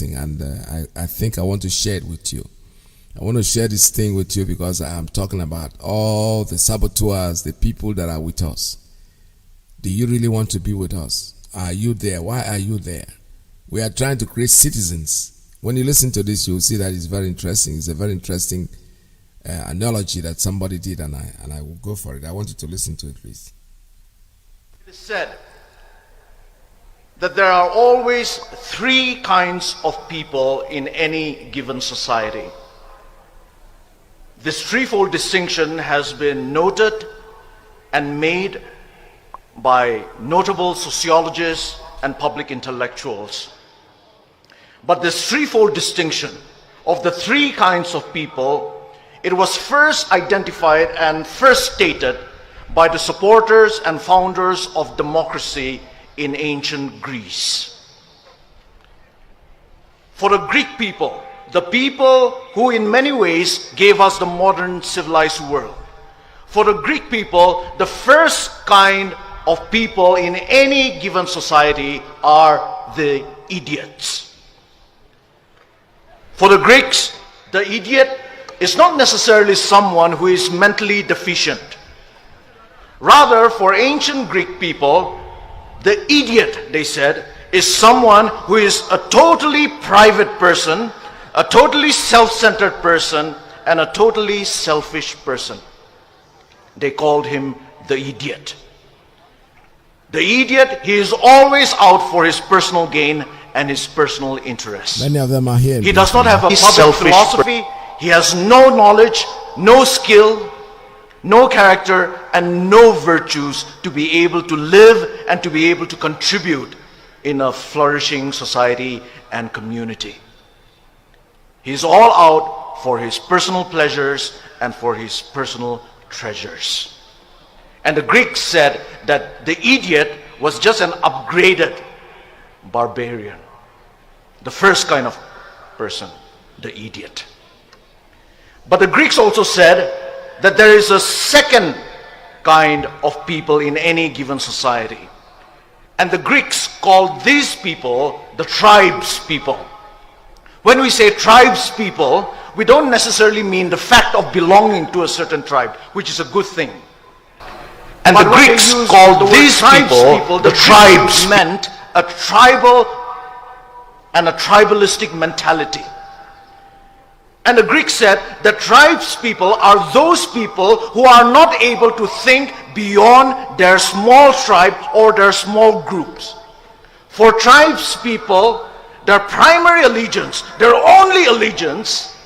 and I think I want to share it with you. I want to share this thing with you because I'm talking about all the saboteurs, the people that are with us. Do you really want to be with us? Are you there? Why are you there? We are trying to create citizens. When you listen to this, you'll see that it's very interesting. It's a very interesting analogy that somebody did, and I will go for it. I want you to listen to it, please. It is said that there are always three kinds of people in any given society. This threefold distinction has been noted and made by notable sociologists and public intellectuals. But this threefold distinction of the three kinds of people, it was first identified and first stated by the supporters and founders of democracy in ancient Greece. For the Greek people, the people who in many ways gave us the modern civilized world, for the Greek people, the first kind of people in any given society are the idiots. For the Greeks, the idiot is not necessarily someone who is mentally deficient. Rather, for ancient Greek people, the idiot, they said, is someone who is a totally private person, a totally self-centered person, and a totally selfish person. They called him the idiot. The idiot, he is always out for his personal gain and his personal interests. Many of them are here. He does not have a public philosophy. He has no knowledge, no skill, no character, and no virtues to be able to live and to be able to contribute in a flourishing society and community. He's all out for his personal pleasures and for his personal treasures. And the Greeks said that the idiot was just an upgraded barbarian. The first kind of person, the idiot. But the Greeks also said that there is a second kind of people in any given society. And the Greeks called these people the tribes people. When we say tribes people, we don't necessarily mean the fact of belonging to a certain tribe, which is a good thing. And but the Greeks called these people the tribes, meant a tribal and a tribalistic mentality. And the Greeks said that tribes people are those people who are not able to think beyond their small tribe or their small groups. For tribes people, their primary allegiance, their only allegiance,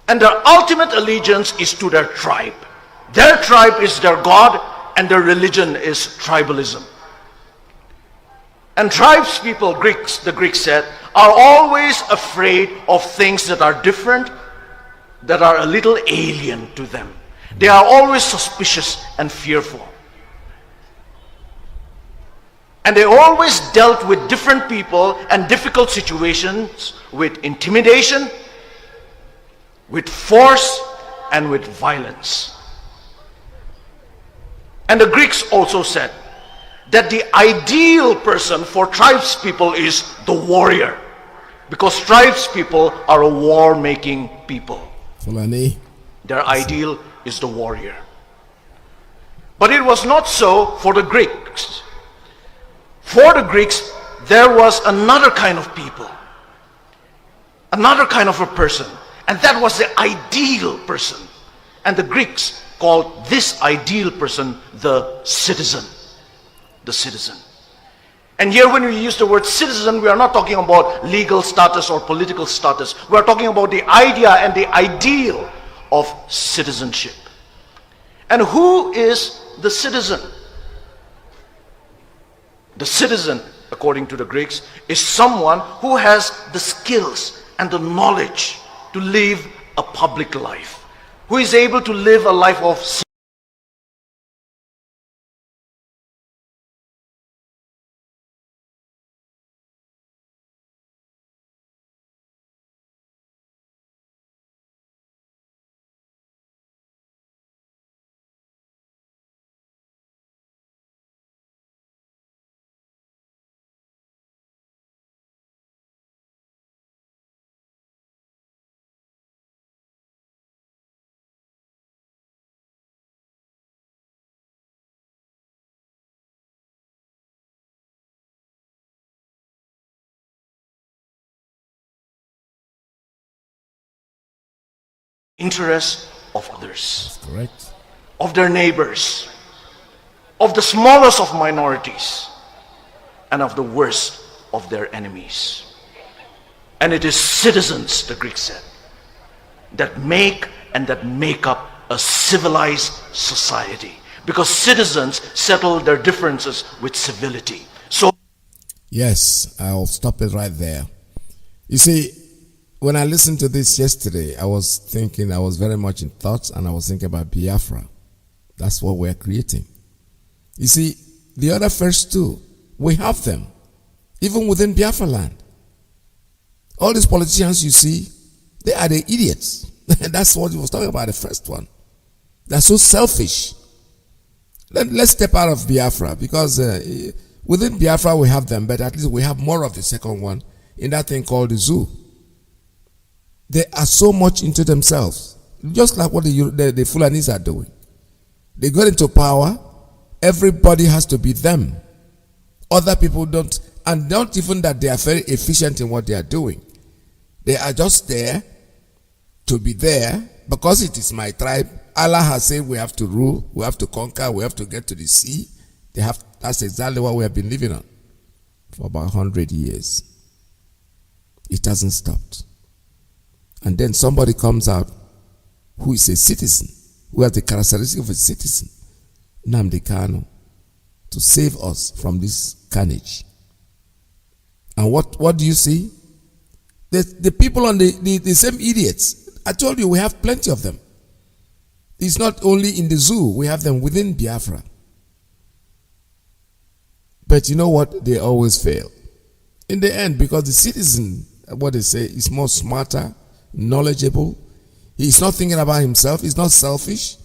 and their ultimate allegiance is to their tribe. Their tribe is their God, and their religion is tribalism. And tribes people, the Greeks said, are always afraid of things that are different, that are a little alien to them. They are always suspicious and fearful. And they always dealt with different people and difficult situations with intimidation, with force, and with violence. And the Greeks also said that the ideal person for tribes people is the warrior, because tribes people are a war-making people. Fulani. Their ideal is the warrior. But it was not so for the Greeks. For the Greeks, there was another kind of people, another kind of a person, and that was the ideal person. And the Greeks called this ideal person the citizen. The citizen. And here when we use the word citizen, we are not talking about legal status or political status. We are talking about the idea and the ideal of citizenship. And who is the citizen? The citizen, according to the Greeks, is someone who has the skills and the knowledge to live a public life, who is able to live a life of interests of others, That's correct. of their neighbors, of the smallest of minorities, and of the worst of their enemies. And it is citizens, the Greek said, that make up a civilized society, because citizens settle their differences with civility. So Yes, I'll stop it right there. You see, when I listened to this yesterday, I was very much in thoughts, and I was thinking about Biafra. That's what we're creating. You see, the other first two, we have them, even within Biafra land. All these politicians you see, they are the idiots. That's what he was talking about, the first one. They're so selfish. Let's step out of Biafra, because within Biafra we have them, but at least we have more of the second one in that thing called the zoo. They are so much into themselves, just like what the Fulanis are doing. They got into power, everybody has to be them. Other people don't, and not even that they are very efficient in what they are doing. They are just there to be there because it is my tribe. Allah has said we have to rule, we have to conquer, we have to get to the sea. That's exactly what we have been living on for about 100 years. It hasn't stopped. And then somebody comes out who is a citizen, who has the characteristic of a citizen, Nnamdi Kanu, to save us from this carnage. And what do you see? The people on the same idiots. I told you we have plenty of them. It's not only in the zoo, we have them within Biafra. But you know what? They always fail. In the end, because the citizen, what they say, is more smarter, knowledgeable. He's not thinking about himself. He's not selfish.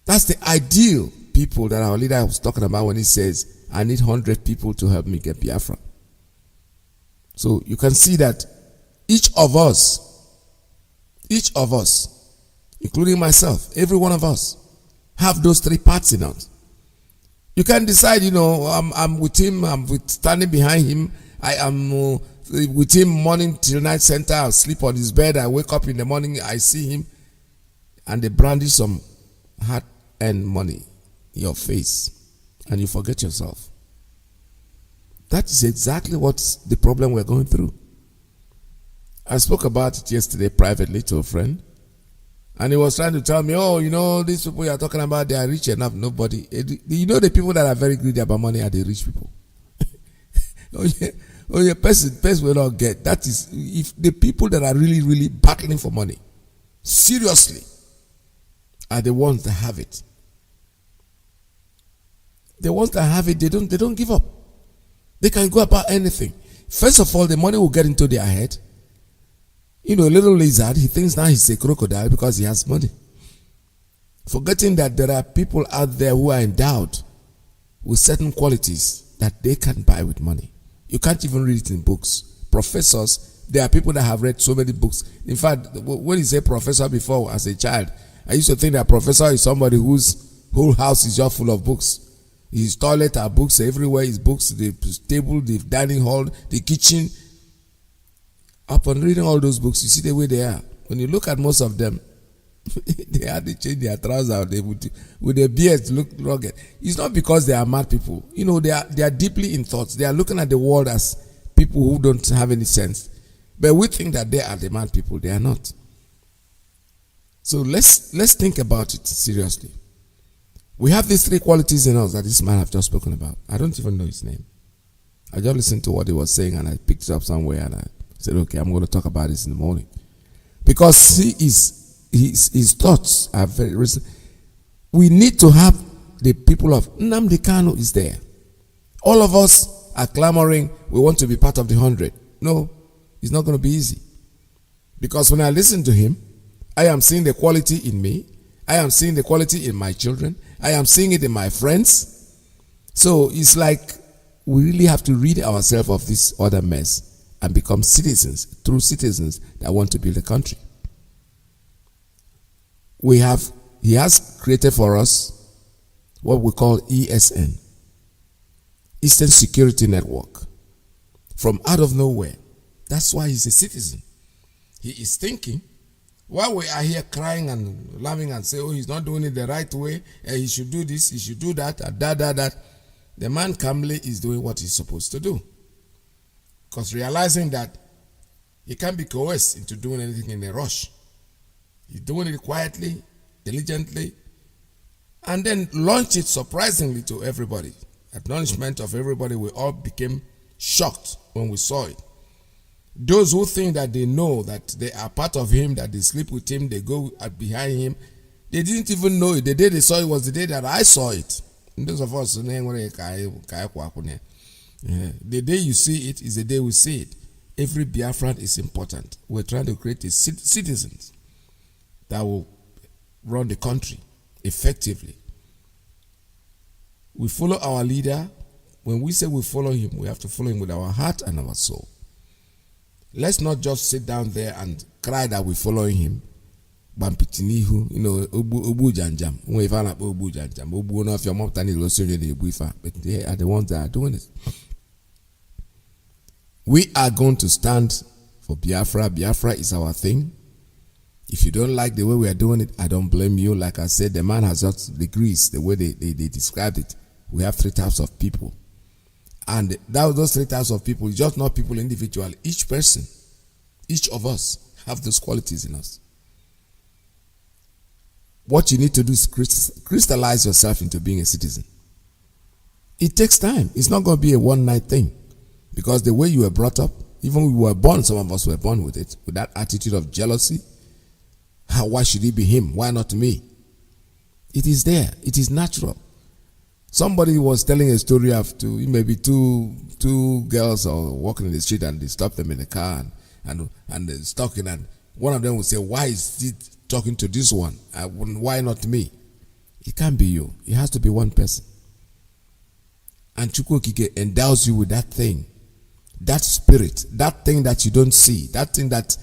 That's the ideal people that our leader was talking about when he says, I need 100 people to help me get Biafra. So you can see that each of us, including myself, every one of us, have those three parts in us. You can decide, I'm with him, standing behind him, I am with him morning till night center, I'll sleep on his bed, I wake up in the morning, I see him, and they brandish some hard-earned money in your face, and you forget yourself. That is exactly what's the problem we're going through. I spoke about it yesterday privately to a friend, and he was trying to tell me, these people you are talking about, they are rich enough. Nobody. The people that are very greedy about money are the rich people. Person will not get. That is, if the people that are really, really battling for money, seriously, are the ones that have it. The ones that have it, they don't give up. They can go about anything. First of all, the money will get into their head. A little lizard, he thinks now he's a crocodile because he has money. Forgetting that there are people out there who are endowed with certain qualities that they can buy with money. You can't even read it in books. Professors, there are people that have read so many books. In fact, when you say professor before as a child, I used to think that professor is somebody whose whole house is just full of books. His toilet are books, everywhere is books, the table, the dining hall, the kitchen. Upon reading all those books, you see the way they are. When you look at most of them, they hardly change their trousers. They with their beards look rugged. It's not because they are mad people. They are deeply in thoughts. They are looking at the world as people who don't have any sense. But we think that they are the mad people. They are not. So let's think about it seriously. We have these three qualities in us that this man have just spoken about. I don't even know his name. I just listened to what he was saying and I picked it up somewhere and I said, okay, I'm going to talk about this in the morning. Because his thoughts are very recent. We need to have the people of Nnamdi Kanu is there. All of us are clamoring, we want to be part of the 100. No, it's not going to be easy. Because when I listen to him, I am seeing the quality in me. I am seeing the quality in my children. I am seeing it in my friends. So it's like we really have to rid ourselves of this other mess and become citizens, true citizens that want to build a country. He has created for us what we call ESN, Eastern Security Network, from out of nowhere. That's why he's a citizen. He is thinking, While we are here crying and laughing and say, oh, he's not doing it the right way, he should do this, he should do that, that, the man calmly is doing what he's supposed to do. Because realizing that he can't be coerced into doing anything in a rush. He's doing it quietly, diligently, and then launch it surprisingly to everybody. Acknowledgement of everybody, we all became shocked when we saw it. Those who think that they know that they are part of him, that they sleep with him, they go behind him, they didn't even know it. The day they saw it was the day that I saw it. And those of us, the day you see it is the day we see it. Every Biafran is important. We're trying to create citizens that will run the country effectively. We follow our leader. When we say we follow him, we have to follow him with our heart and our soul. Let's not just sit down there and cry that we're following him. Bampitinihu, obu janjam. Obu janjam. Obu no if your mom tani losunye de buifa, but they are the ones that are doing it. We are going to stand for Biafra. Biafra is our thing. If you don't like the way we are doing it, I don't blame you. Like I said, the man has just degrees, the way they described it. We have 3 types of people. And those 3 types of people, just not people individually. Each person, each of us have those qualities in us. What you need to do is crystallize yourself into being a citizen. It takes time. It's not going to be a one-night thing. Because the way you were brought up, even when we were born, some of us were born with it, with that attitude of jealousy. Why should it be him? Why not me? It is there. It is natural. Somebody was telling a story of maybe two girls are walking in the street and they stop them in the car and they're talking, and one of them would say, why is he talking to this one? Why not me? It can't be you. It has to be one person. And Chukwokike endows you with that thing, that spirit, that thing that you don't see, that thing that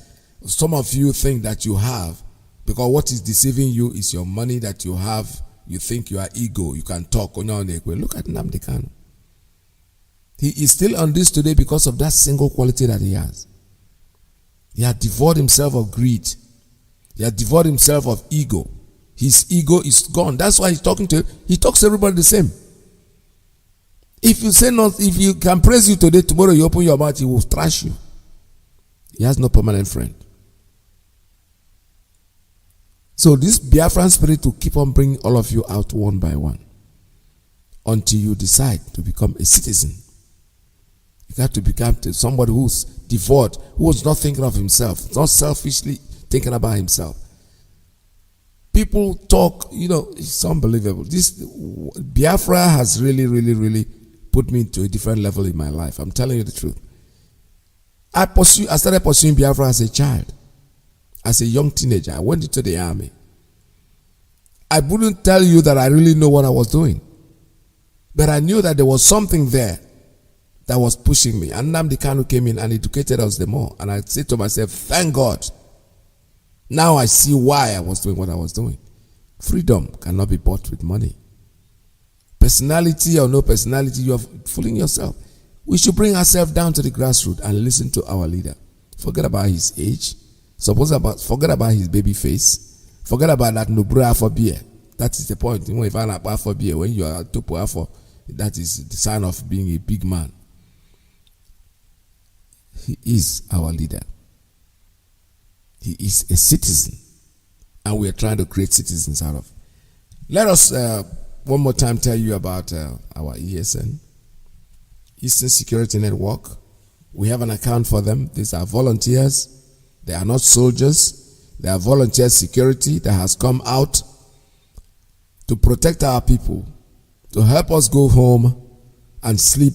some of you think that you have, because what is deceiving you is your money that you have. You think you are ego, you can talk. Look at Nnamdi Kanu. He is still on this today because of that single quality that he has. He had devoured himself of greed. He had devoured himself of ego. His ego is gone. That's why he talks to everybody the same. If you say not, if you can praise you today, tomorrow you open your mouth, he will trash you. He has no permanent friend. So this Biafran spirit will keep on bringing all of you out one by one until you decide to become a citizen. You have to become somebody who's devout, who's not thinking of himself, not selfishly thinking about himself. People talk, it's unbelievable. This Biafra has really put me into a different level in my life. I'm telling you the truth. I started pursuing Biafra as a child. As a young teenager, I went into the army. I wouldn't tell you that I really know what I was doing. But I knew that there was something there that was pushing me. And Nnamdi Kanu came in and educated us the more. And I said to myself, thank God. Now I see why I was doing what I was doing. Freedom cannot be bought with money. Personality or no personality, you are fooling yourself. We should bring ourselves down to the grassroots and listen to our leader. Forget about his age. Forget about his baby face. Forget about that nubra for beer. That is the point. When you are for beer, when you are topo for, that is the sign of being a big man. He is our leader. He is a citizen, and we are trying to create citizens out of. Let us one more time tell you about our ESN, Eastern Security Network. We have an account for them. These are volunteers. They are not soldiers. They are volunteer security that has come out to protect our people, to help us go home and sleep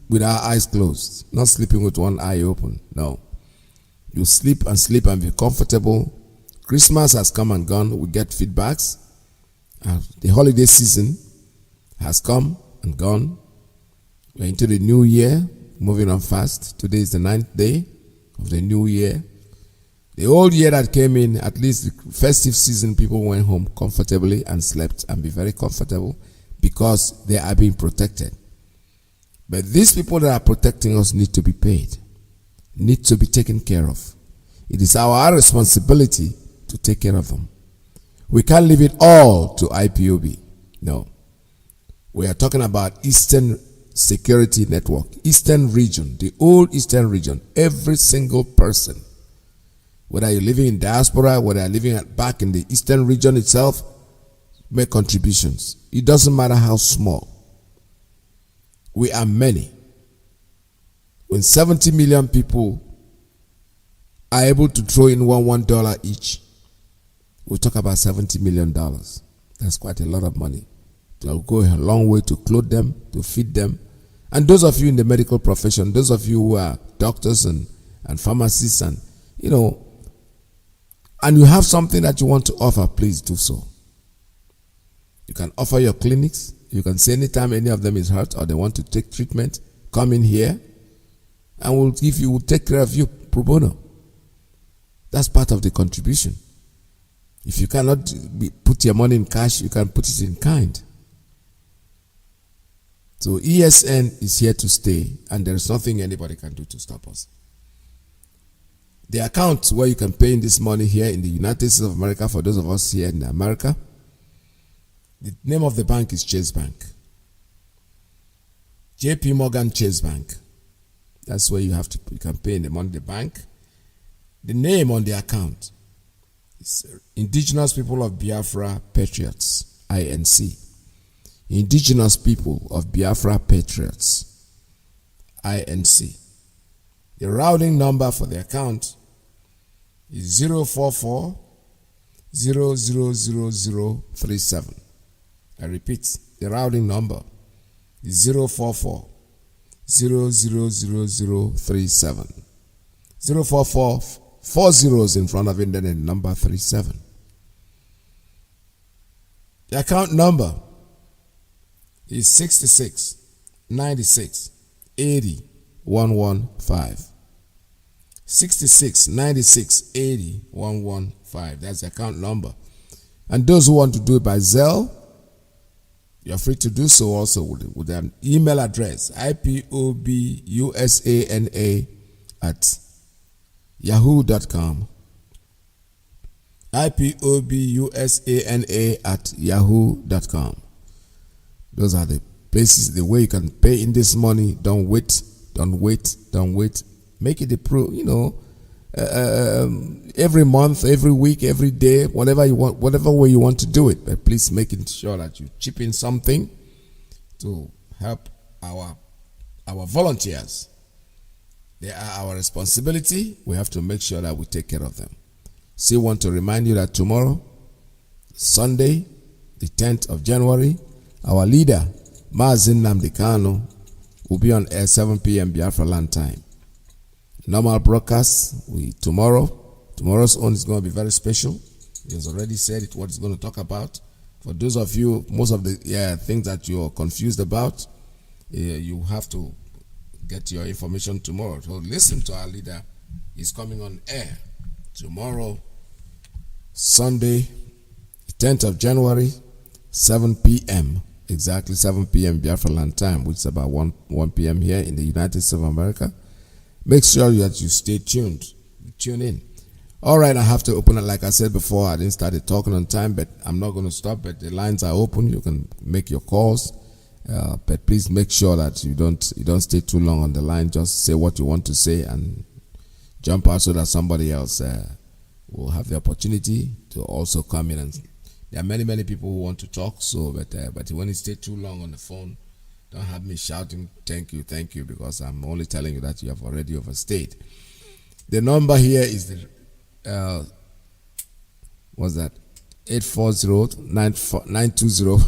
with our eyes closed. Not sleeping with one eye open. No. You sleep and be comfortable. Christmas has come and gone. We get feedbacks. The holiday season has come and gone. We're into the new year, moving on fast. Today is the 9th day of the new year. The old year that came in, at least the festive season, people went home comfortably and slept and be very comfortable because they are being protected. But these people that are protecting us need to be paid, need to be taken care of. It is our responsibility to take care of them. We can't leave it all to IPOB. No. We are talking about Eastern Security Network, Eastern region, the whole Eastern region. Every single person, whether you're living in diaspora, whether you're living back in the Eastern region itself, make contributions. It doesn't matter how small. We are many. When 70 million people are able to throw in $1 each, we talk about $70 million. That's quite a lot of money. It will go a long way to clothe them, to feed them. And those of you in the medical profession, those of you who are doctors and pharmacists, and and you have something that you want to offer, please do so. You can offer your clinics. You can say anytime any of them is hurt or they want to take treatment, come in here and we'll take care of you pro bono. That's part of the contribution. If you cannot put your money in cash, you can put it in kind. So ESN is here to stay, and there is nothing anybody can do to stop us. The account where you can pay in this money here in the United States of America, for those of us here in America, the name of the bank is Chase Bank. JP Morgan Chase Bank. That's where you can pay in the money in the bank. The name on the account is Indigenous People of Biafra Patriots, INC. Indigenous People of Biafra Patriots, INC. The routing number for the account is 044 000037. I repeat, the routing number is 044 000037. 044 4 zeros in front of it, then the number 37. The account number is 66 96 80 115. 66 96 80 115. That's the account number. And those who want to do it by Zelle, you're free to do so also with an email address, ipobusana@yahoo.com. ipobusana@yahoo.com. Those are the places, the way you can pay in this money. Don't wait. Make it every month, every week, every day, whatever you want, whatever way you want to do it. But please make sure that you chip in something to help our volunteers. They are our responsibility. We have to make sure that we take care of them. Still want to remind you that tomorrow, Sunday, the 10th of January, our leader, Mazi will be on air 7 p.m. Biafra land time. Normal broadcast, tomorrow's own is going to be very special. He has already said what he's going to talk about. For those of you, most of the things that you're confused about, you have to get your information tomorrow. So listen to our leader. He's coming on air tomorrow, Sunday, 10th of January, 7 p.m. Exactly 7 p.m. Biafra land time, which is about 1 p.m. here in the United States of America. Make sure that you stay tuned. Tune in. All right, I have to open it. Like I said before, I didn't start talking on time, but I'm not going to stop. But the lines are open. You can make your calls. But please make sure that you don't stay too long on the line. Just say what you want to say and jump out so that somebody else will have the opportunity to also come in. And there are many people who want to talk. So, but when you stay too long on the phone, don't have me shouting, thank you, because I'm only telling you that you have already overstayed. The number here is the, what's that? 840-920.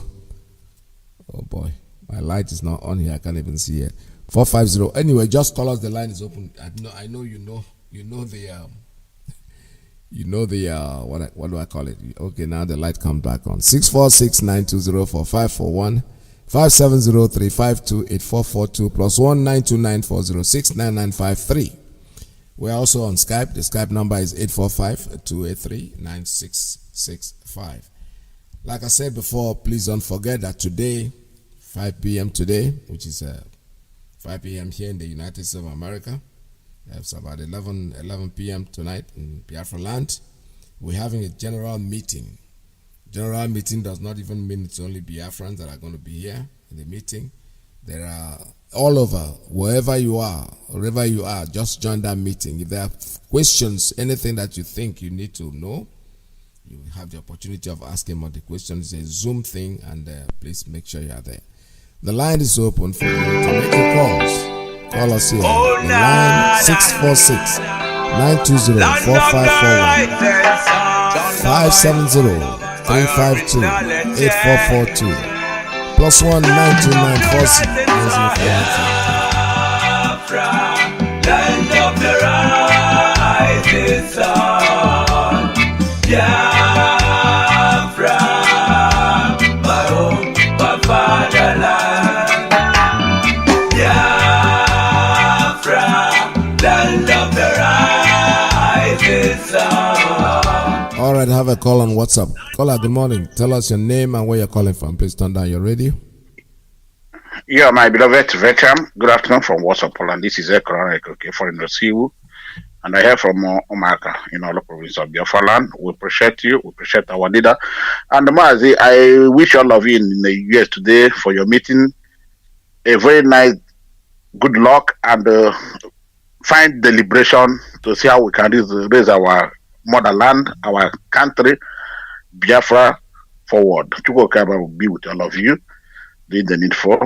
Oh boy, my light is not on here. I can't even see it. 450. Anyway, just call us. The line is open. I know you know the what do I call it? Okay, now the light comes back on. 646-920-4541. 570-352-8442 plus 1-929-406-9953. We're also on Skype. The Skype number is 845-283-9665. Like I said before, please don't forget that today, 5 p.m. today, which is 5 p.m. here in the United States of America. It's about 11 p.m. tonight in Biafra land. we're having a general meeting. General meeting does not even mean it's only Biafrans that are going to be here in the meeting. There are all over, wherever you are, just join that meeting. If there are questions, anything that you think you need to know, you have the opportunity of asking more the questions. It's a Zoom thing, and please make sure you are there. The line is open for you to make your calls. Call us here. The line 646-920-4541, 570-352-8442, +1 92946 Land of the rising sun, Biafra, my home, my fatherland, Biafra, land of the rising sun. All right, have a call on WhatsApp. Caller, good morning. Tell us your name and where you're calling from. Please turn down your radio. Yeah, my beloved veteran, good afternoon from WhatsApp, Poland. This is Iyke for Siwu, and I hear from Omaka in all the province of Biafran. We appreciate you, we appreciate our leader. And Mazi, I wish all of you in the US today for your meeting a very nice, good luck, and find the liberation to see how we can raise our motherland, our country, Biafra, forward. Chukwu will be with all of you, doing the needful.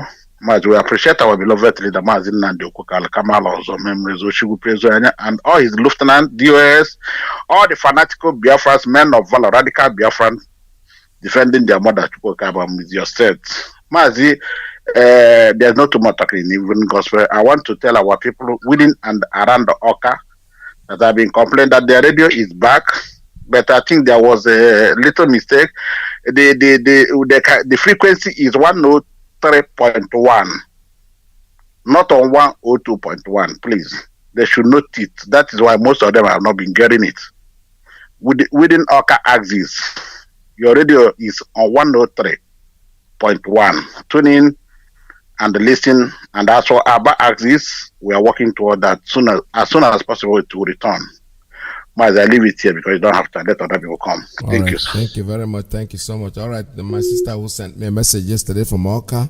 Mazi, we appreciate our beloved leader, Mazi Nandi Okukal, Kamal Ozo, Memories, Oshigu Prezo, and all his lieutenant, DOS, all the fanatical Biafrans, men of valor, radical Biafran, defending their mother, Chukwu with your state. Mazi, there's not too much talking in even gospel. I want to tell our people within and around the Oka that have been complaining that their radio is back, but I think there was a little mistake. The frequency is 103.1, not on 102.1. Please, they should note it. That is why most of them have not been getting it. Within Oka axis, your radio is on 103.1. Tune in and listen, and that's what our axis, we are working toward that as soon as possible to return. Mazi, I leave it here because you don't have to let other people come. Thank you. Thank you very much. Thank you so much. All right, my sister who sent me a message yesterday from Oka,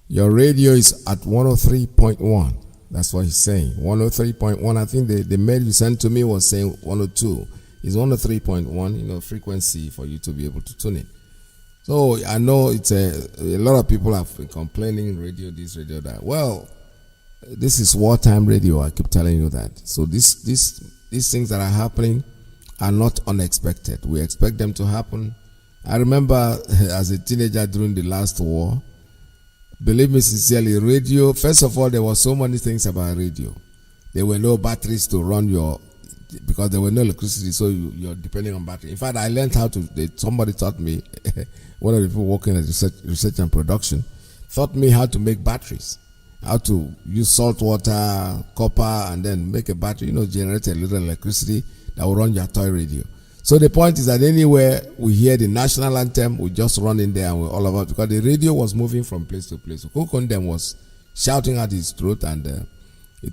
your radio is at 103.1. That's what he's saying. 103.1. I think the mail you sent to me was saying 102. It's 103.1, frequency for you to be able to tune in. So I know it's a lot of people have been complaining, radio this, radio that. Well, this is wartime radio. I keep telling you that. So these things that are happening are not unexpected. We expect them to happen. I remember as a teenager during the last war, believe me sincerely, radio, first of all, there were so many things about radio. There were no batteries to run because there were no electricity, so you're depending on battery. In fact, I learned how to, somebody taught me, one of the people working at research and production, taught me how to make batteries, how to use salt water, copper, and then make a battery, generate a little electricity that will run your toy radio. So the point is that anywhere we hear the national anthem, we just run in there and we're all about, because the radio was moving from place to place. Kokondem was shouting at his throat, and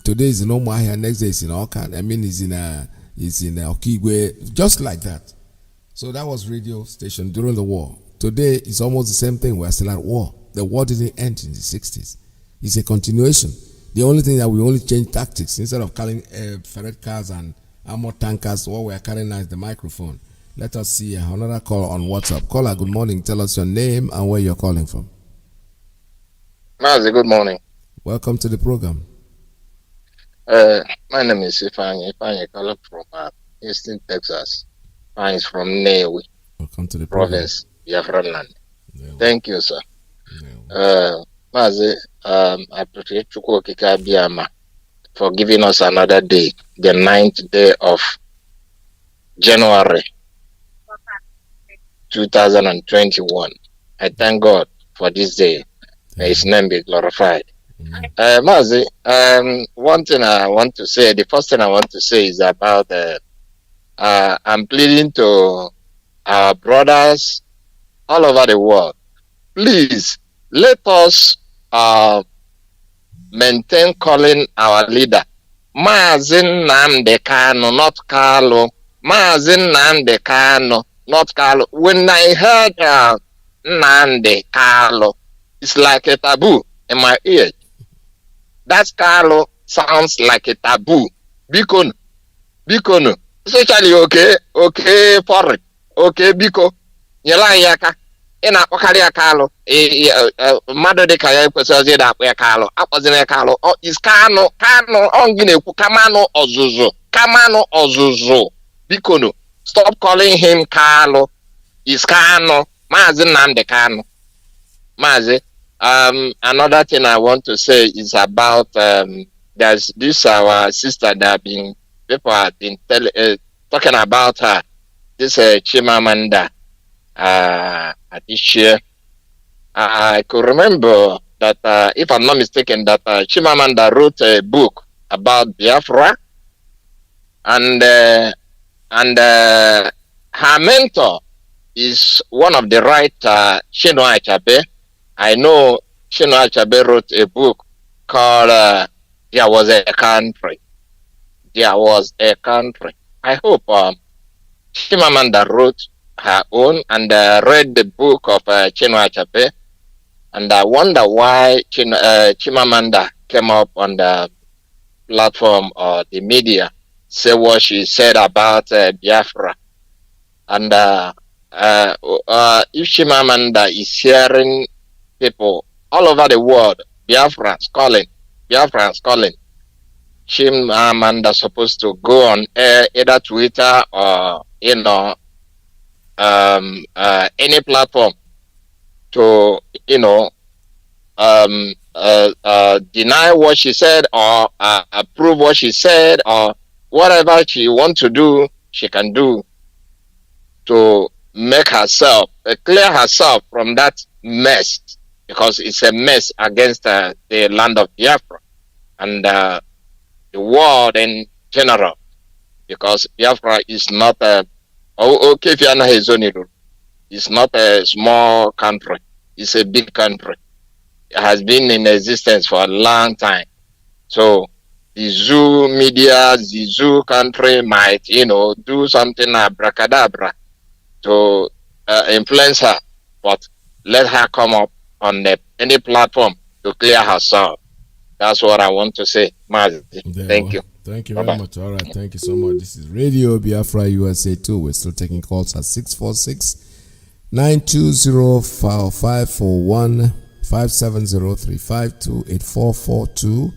today is in Omahia, next day is in Oka, he's in Okigwe, just like that. So that was radio station during the war. Today is almost the same thing. We're still at war. The war didn't end in the 60s. It's a continuation. The only thing that we only change tactics. Instead of carrying ferret cars and armor tankers, what we are carrying now is the microphone. Let us see another call on WhatsApp. Caller, good morning. Tell us your name and where you're calling from. Mazi, good morning. Welcome to the program. My name is Iyke calling from Houston, Texas. Ifeanyi is from Newi. Welcome to the province, Biafran land. Yeah. Thank you, sir. Yeah. Mazi, I appreciate Chukwu Okike Abiyama for giving us another day, the 9th day of January 2021. I thank God for this day. May His name be glorified. Mazi, one thing I want to say, the first thing I want to say is about I'm pleading to our brothers all over the world. Please, let us maintain calling our leader Mazi Nnamdi Kanu, not Kalu. Mazi Nnamdi Kanu, not Kalu. When I heard Nnamdi Kanu, it's like a taboo in my ear. That Kalu sounds like a taboo. Biko, especially okay for it. Okay, Biko, Yala Yaka, in a Okaria Kalu, Mother de Kaya Pesazi that we Kalu, up was in a Kalu, or is Kano, Ongine, Kamano or Zuzo, Bikono. Stop calling him Carlo. Is Kano, Mazi Nnamdi Kanu. Mazi. Another thing I want to say is about there's this our sister that people have been talking about her. This Chimamanda Adichie. I could remember that if I'm not mistaken, that Chimamanda wrote a book about Biafra, and her mentor is one of the writer Chinua Achebe. I know Chinua Achebe wrote a book called There Was a Country. There Was a Country. I hope Chimamanda wrote her own and read the book of Chinua Achebe, and I wonder why Chimamanda came up on the platform or the media, say what she said about Biafra. And if Chimamanda is hearing people all over the world, Biafran's calling, Chimamanda supposed to go on either Twitter or any platform to deny what she said or approve what she said, or whatever she wants to do, she can do to make herself clear herself from that mess, because it's a mess against the land of Biafra and the world in general, because Biafra is not it's not a small country, it's a big country. It has been in existence for a long time. So the zoo media, the zoo country might, do something abracadabra to influence her, but let her come up on any platform to clear herself. That's what I want to say, Mazi. Thank you. Thank you very much. All right, thank you so much. This is Radio Biafra USA 2. We're still taking calls at 646-920-541 570-352-8442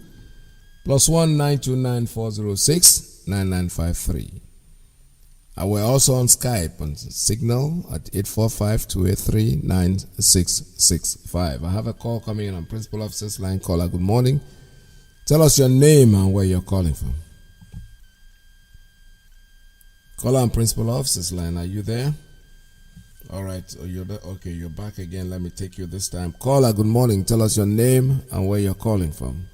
+1 929-406-9953. And we're also on Skype on Signal at 845-283-9665. I have a call coming in on Principal Officer's line. Caller, good morning. Tell us your name and where you're calling from. Caller on Principal Officer's line, are you there? All right, you're there. Okay, you're back again. Let me take you this time. Caller, good morning. Tell us your name and where you're calling from.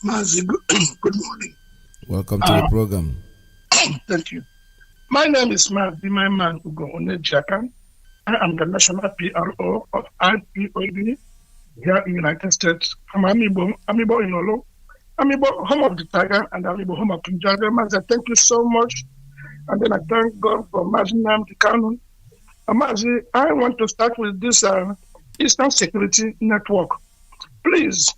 Mazi, good morning. Welcome to the program. Thank you. My name is Mazi, my man Ugo Onejaka. I am the national PRO of IPOB here in the United States. I'm Amibo Inolo, Amibo, home of the Tiger, and Amibo, home of Punjabi. Mazi, thank you so much. And then I thank God for Mazi Nnamdi Kanu. Mazi, I want to start with this Eastern Security Network. Please,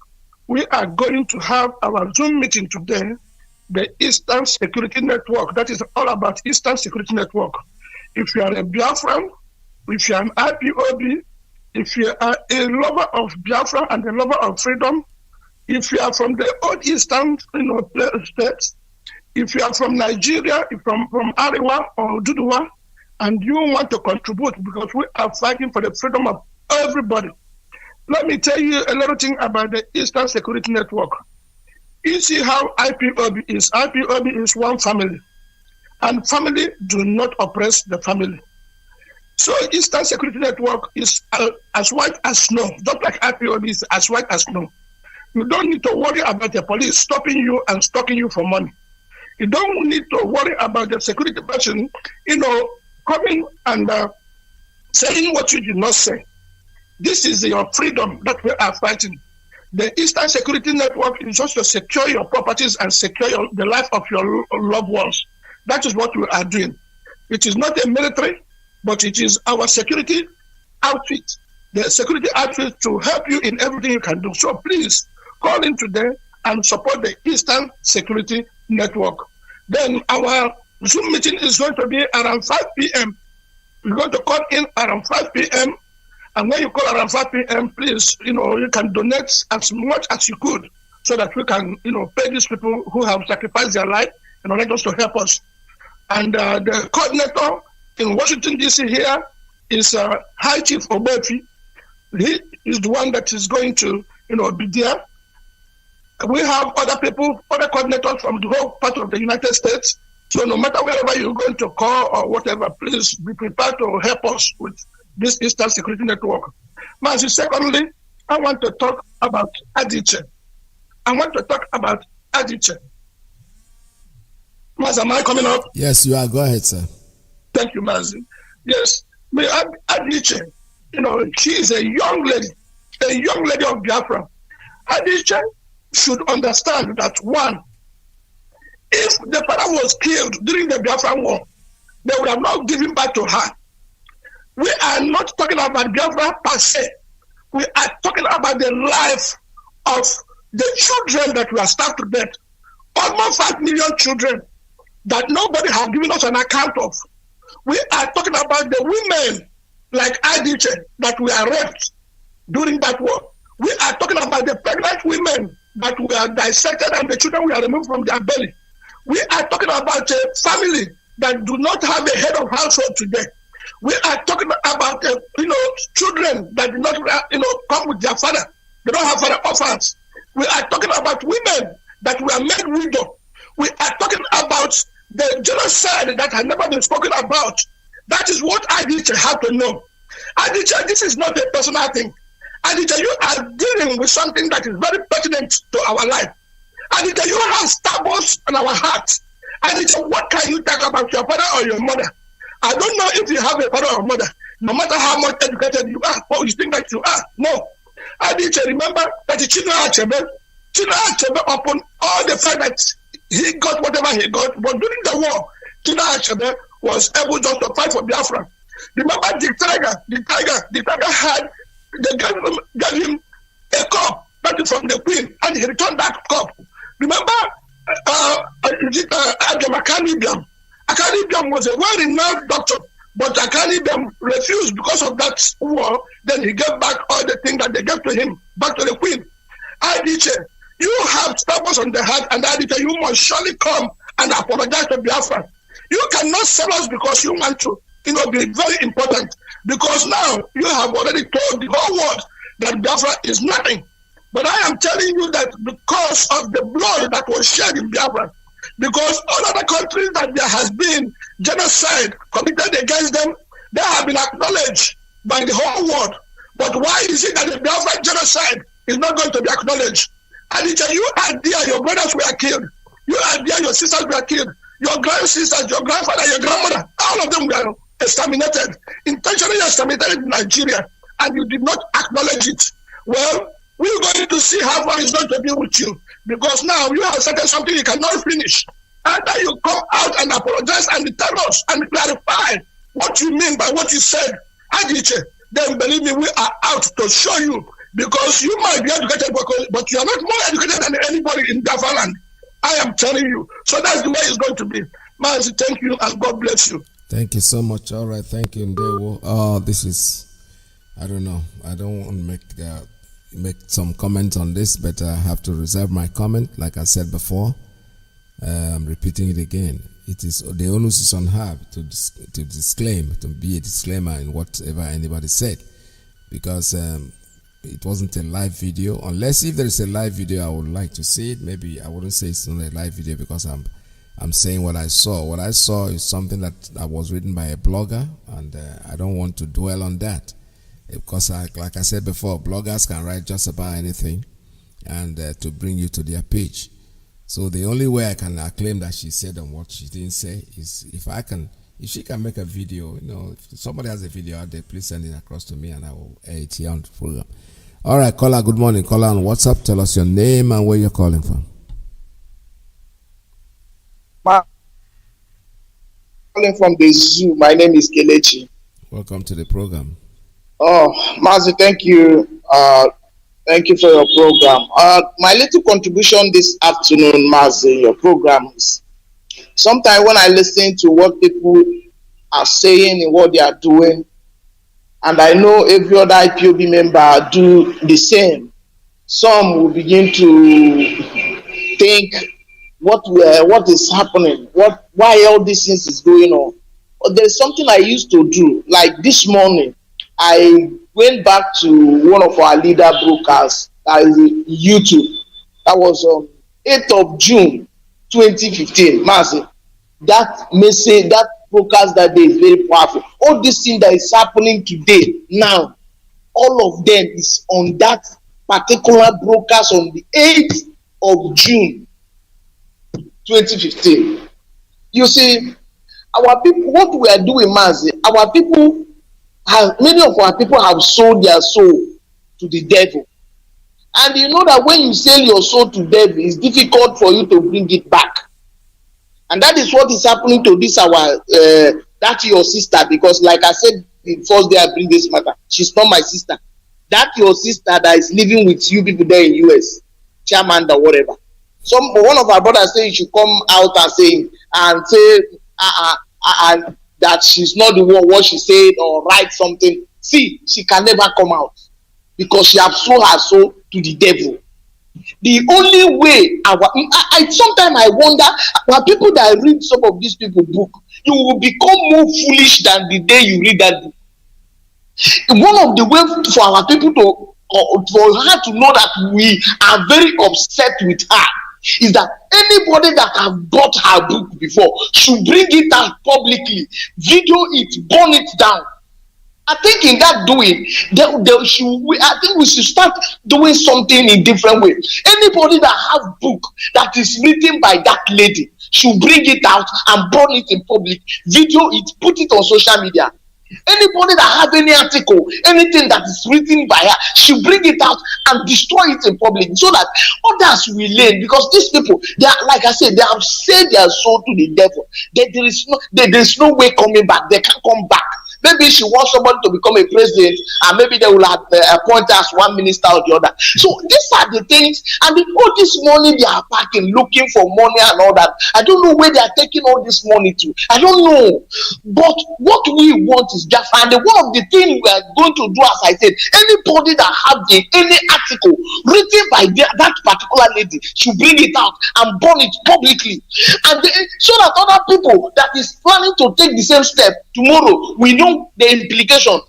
we are going to have our Zoom meeting today, the Eastern Security Network. That is all about Eastern Security Network. If you are a Biafran, if you are an IPOB, if you are a lover of Biafra and a lover of freedom, if you are from the old Eastern states, if you are from Nigeria, if from Ariwa or Duduwa, and you want to contribute, because we are fighting for the freedom of everybody. Let me tell you a little thing about the Eastern Security Network. You see how IPOB is. IPOB is one family, and family do not oppress the family. So Eastern Security Network is as white as snow, just like IPOB is as white as snow. You don't need to worry about the police stopping you and stalking you for money. You don't need to worry about the security person, coming and saying what you did not say. This is your freedom that we are fighting. The Eastern Security Network is just to secure your properties and secure the life of your loved ones. That is what we are doing. It is not a military, but it is our security outfit, the security outfit to help you in everything you can do. So please call in today and support the Eastern Security Network. Then our Zoom meeting is going to be around 5 p.m. You're going to call in around 5 p.m. And when you call around 5 p.m., please, you can donate as much as you could so that we can, pay these people who have sacrificed their life in order just to help us. And the coordinator in Washington, D.C. here is High Chief Obefi. He is the one that is going to, be there. We have other people, other coordinators from the whole part of the United States. So no matter wherever you're going to call or whatever, please be prepared to help us with this Eastern Security Network. Mazi, secondly, I want to talk about Adiche. Mazi, am I coming up? Yes, you are. Go ahead, sir. Thank you, Mazi. Yes, Adiche, she is a young lady of Biafra. Adiche should understand that, one, if the father was killed during the Biafran war, they would have not given back to her. We are not talking about Biafra per se. We are talking about the life of the children that were starved to death. Almost 5 million children that nobody has given us an account of. We are talking about the women like Adiche that were raped during that war. We are talking about the pregnant women that were dissected and the children were removed from their belly. We are talking about a family that do not have a head of household today. We are talking about children that do not come with their father. They don't have father orphans. We are talking about women that were made widow. We are talking about the genocide that has never been spoken about. That is what Adiche had to know. Adiche, this is not a personal thing. Adiche, you are dealing with something that is very pertinent to our life. Adiche, you have stubborns on our hearts. Adiche, what can you talk about your father or your mother? I don't know if you have a father or mother, no matter how much educated you are, or you think that you are. No. Adiche, remember that Chinua Achebe, upon all the fact that he got whatever he got, but during the war, Chinua Achebe was able just to fight for Biafra. Remember the tiger had, they gave him a cup, that is from the queen, and he returned that cup. Remember, Akanibiam. Akanibiam was a well-renowned doctor, but Akanibiam refused because of that war. Then he gave back all the things that they gave to him, back to the queen. Adiche, you have stubborns on the heart, and Adiche, you must surely come and apologize to Biafra. You cannot sell us because you want to, be very important. Because now you have already told the whole world that Biafra is nothing. But I am telling you that because of the blood that was shed in Biafra, because all other countries that there has been genocide committed against them, they have been acknowledged by the whole world. But why is it that the Biafra genocide is not going to be acknowledged? And you are there, your brothers were killed. You are there, your sisters were killed. Your grand-sisters, your grandfather, your grandmother, all of them were exterminated, intentionally exterminated in Nigeria, and you did not acknowledge it. Well, we're going to see how far it's going to be with you, because now you have started something you cannot finish. After you come out and apologize and tell us and clarify what you mean by what you said, Adiche, then believe me, we are out to show you, because you might be educated, but you are not more educated than anybody in Biafra land. I am telling you. So that's the way it's going to be. Mazi, thank you and God bless you. Thank you so much. All right, thank you, Ndewo. This is, I don't know. I don't want to make some comments on this, but I have to reserve my comment. Like I said before, I'm repeating it again. It is the onus is on her to disclaim, to be a disclaimer in whatever anybody said, because it wasn't a live video. Unless if there is a live video, I would like to see it. Maybe I wouldn't say it's not a live video because I'm saying what I saw. What I saw is something that was written by a blogger, and I don't want to dwell on that, because like I said before, bloggers can write just about anything and to bring you to their page. So the only way I can claim that she said on what she didn't say is if she can make a video, if somebody has a video out there, please send it across to me and I will air it here on the program. All right, caller, good morning. Caller on WhatsApp, tell us your name and where you're calling from. calling from the zoo. My name is Kelechi. Welcome to the program. Oh, Mazi, thank you. Thank you for your program. My little contribution this afternoon, Mazi, your program is sometimes when I listen to what people are saying and what they are doing, and I know every other IPOB member do the same, some will begin to think what is happening, why all these things is going on. But there's something I used to do. Like this morning, I went back to one of our leader brokers, that is YouTube. That was 8th of June 2015. Massive. That message, that broadcast that day is very powerful. All this thing that is happening today, now, all of them is on that particular broadcast on the 8th of June 2015. You see, our people, what we are doing, Mazi, our people have, many of our people have sold their soul to the devil. And you know that when you sell your soul to the devil, it's difficult for you to bring it back. And that is what is happening to this that's your sister, because like I said the first day I bring this matter, she's not my sister. That your sister that is living with you people there in US, chairman or whatever. One of our brothers say you should come out and say that she's not the one what she said or write something. See, she can never come out because she has sold her soul to the devil. The only way sometimes I wonder, our people that read some of these people book, you will become more foolish than the day you read that book. One of the ways for our people for her to know that we are very upset with her is that anybody that have bought her book before should bring it out publicly, video it, burn it down. I think in that doing, I think we should start doing something in different way. Anybody that have book that is written by that lady should bring it out and burn it in public, video it, put it on social media. Anybody that have any article, anything that is written by her, should bring it out and destroy it in public so that others will learn. Because these people, they are, like I said, they have sold their soul to the devil. There is no way coming back. They can't come back. Maybe she wants somebody to become a president, and maybe they will appoint her as one minister or the other. So these are the things, and all this money they are packing, looking for money and all that. I don't know where they are taking all this money to. I don't know. But what we want is Biafra. And one of the things we are going to do, as I said, anybody that have any article written by that particular lady should bring it out and burn it publicly, and so that other people that is planning to take the same step tomorrow, we know the implication.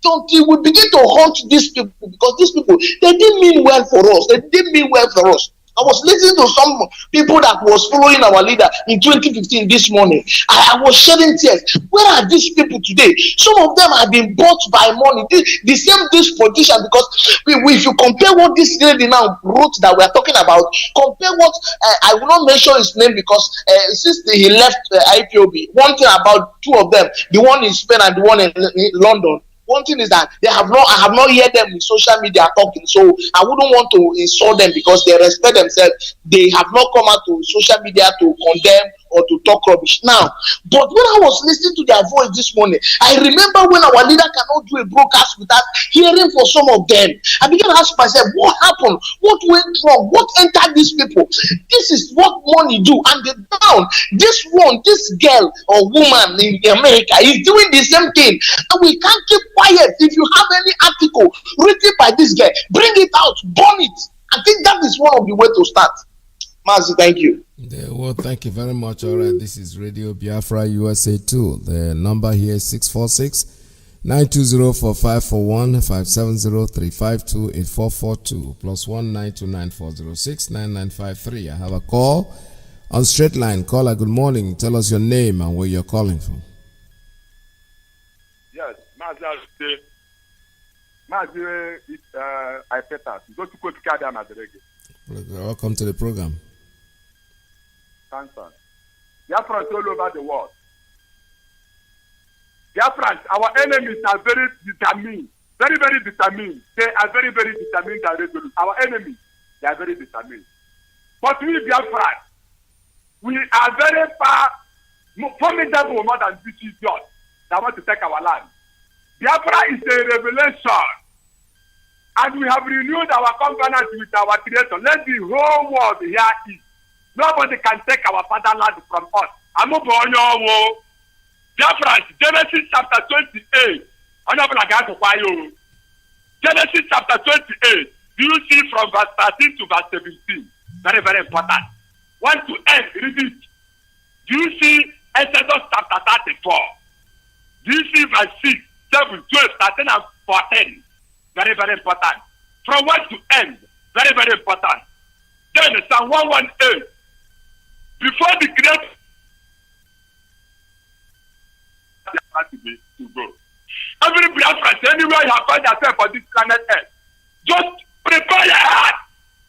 Until we begin to haunt these people, because these people, they didn't mean well for us. They didn't mean well for us. I was listening to some people that was following our leader in 2015 this morning. I was shedding tears. Where are these people today? Some of them have been bought by money. The same this politician, because if you compare what this lady now wrote that we are talking about, compare what I will not mention his name because since he left IPOB, one thing about two of them, the one in Spain and the one in London. One thing is that I have not heard them in social media talking, so I wouldn't want to insult them because they respect themselves. They have not come out to social media to condemn or to talk rubbish now. But when I was listening to their voice this morning, I remember when our leader cannot do a broadcast without hearing from some of them. I began to ask myself, what happened? What went wrong? What entered these people? This is what money do. And this girl or woman in America is doing the same thing. And we can't keep quiet. If you have any article written by this guy, bring it out, burn it. I think that is one of the ways to start. Mazi, thank you. Well, thank you very much. All right, this is Radio Biafra USA 2. The number here is 646-920-4541, 570-352-8442, plus 1929406-9953. I have a call on straight line. Caller, good morning. Tell us your name and where you're calling from. Yes, Mazi, I better go to quote Kadam as welcome to the program. Cancer. Biafrans all over the world. Biafrans, our enemies are very determined. Very, very determined. They are very, very determined and resolute. Our enemies, they are very determined. But we Biafrans, we are very far formidable more than this idiot that want to take our land. Biafra is a revelation. And we have renewed our covenant with our Creator. Let the whole world hear it. Nobody can take our fatherland from us. Biafra, Genesis chapter 28. Genesis chapter 28. Do you see from verse 13 to verse 17? Very, very important. 1 to end, read it. Do you see Exodus chapter 34? Do you see verse 6, 7, 12, 13, and 14? Very, very important. From 1 to end, very, very important. Then Psalm 118. Before the creation, to go. Every Biafran, anywhere you have found yourself on this planet Earth, just prepare your heart.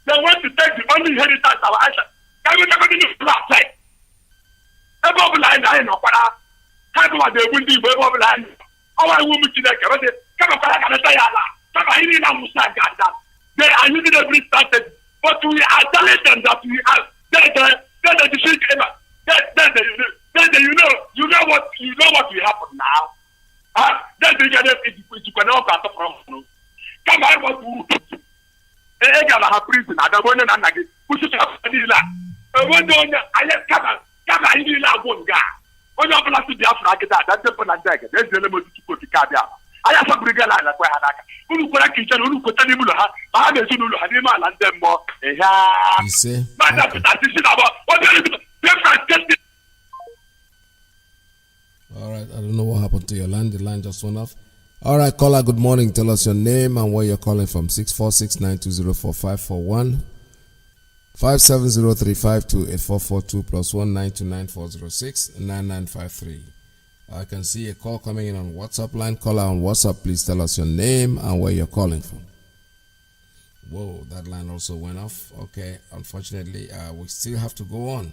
They want to take the only inheritance of our ancestors. Can we continue to play? Every line I know, how do I do with the every line? How I will meet you there? Come on, come on, they are using every strategy, but we are telling them that we are. You know what will happen now. Then they get it. You cannot get from. Come on, what to? I have prison. I don't want to get. Push it up. I want to. I have come on. I need to go. When you have to be after that, that's the point I take. There's the limit to go to Kabia. I have a brigade like Wahadaka. Who could I kitchen? Who could tell you? I have a Zulu Hanima and them more. You see? All right, I don't know what happened to your line. The line just went off. All right, caller, good morning. Tell us your name and where you're calling from. 646-920-4541. 57035284442 plus 1929406-9953. I can see a call coming in on WhatsApp line. Caller on WhatsApp, please tell us your name and where you're calling from. Whoa, that line also went off. Okay, unfortunately, we still have to go on.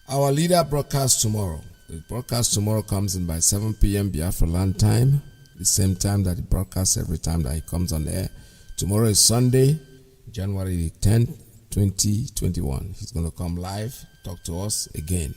Our leader broadcast tomorrow. The broadcast tomorrow comes in by 7 p.m. Biafra land time, the same time that he broadcasts every time that he comes on air. Tomorrow is Sunday, January 10th, 2021. He's going to come live, talk to us again.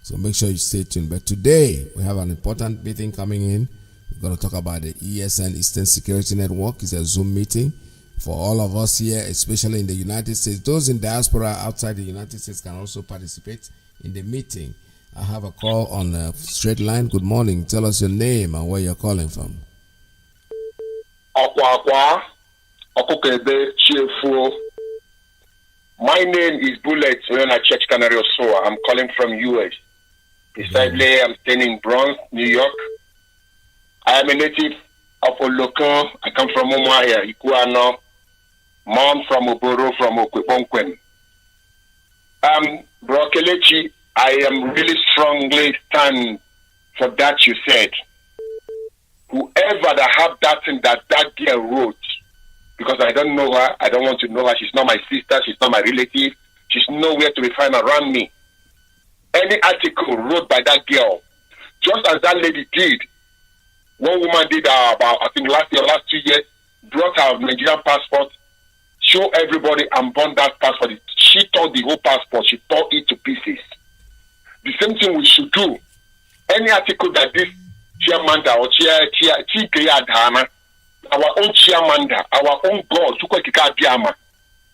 So make sure you stay tuned. But today, we have an important meeting coming in. We're going to talk about the ESN, Eastern Security Network. It's a Zoom meeting for all of us here, especially in the United States. Those in diaspora outside the United States can also participate in the meeting. I have a call on a straight line. Good morning. Tell us your name and where you're calling from. My name is Bullet when I Church Canario Soa. I'm calling from US. Precisely, I'm staying in Bronx, New York. I am a native of Oloko. I come from Umuahia, Ikuano. Mom from Oboro, from Okweponkwen. Bro Kelechi, I am really strongly stand for that you said. Whoever that have that thing that girl wrote, because I don't know her, I don't want to know her, she's not my sister, she's not my relative, she's nowhere to be found around me. Any article wrote by that girl, just as that lady did, one woman did about, I think last 2 years, brought her Nigerian passport, show everybody and burn that passport. She tore the whole passport, she tore it to pieces. The same thing we should do. Any article that this chairman or Iyke, our own chairman, our own God,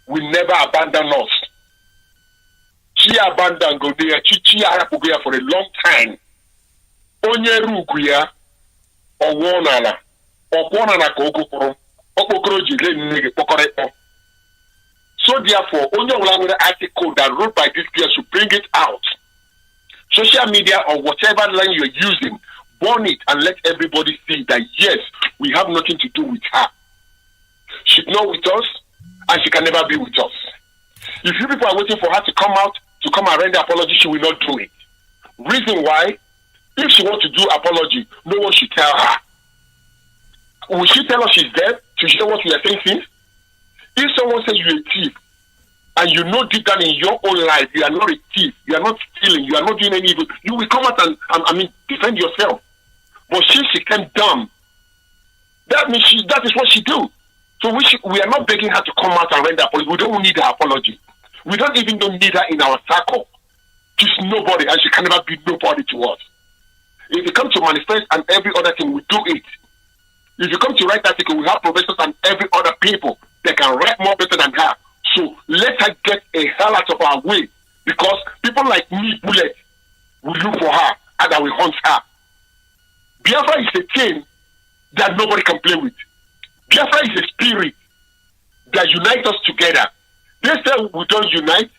will never abandon us. She abandoned go there, for a long time. Onye ruguya, or wonana, or wonana kokoro, so therefore, only one article that wrote by this girl should bring it out. Social media or whatever line you're using, burn it and let everybody see that yes, we have nothing to do with her. She's not with us and she can never be with us. If you people are waiting for her to come out, to come and render apology, she will not do it. Reason why, if she wants to do apology, no one should tell her. Will she tell us she's dead to show what we are saying since? If someone says you're a thief, and you know deep down in your own life, you are not a thief, you are not stealing, you are not doing any evil, you will come out and defend yourself. But she came dumb. That means that is what she do. So we are not begging her to come out and render apology. We don't need her apology. We don't even need her in our circle. She's nobody, and she can never be nobody to us. If you come to manifest and every other thing, we do it. If you come to write article, we have professors and every other people that can write more better than her. So let her get a hell out of our way, because people like me, Bullet, will look for her and that will hunt her. Biafra is a thing that nobody can play with. Biafra is a spirit that unites us together. They say we don't unite,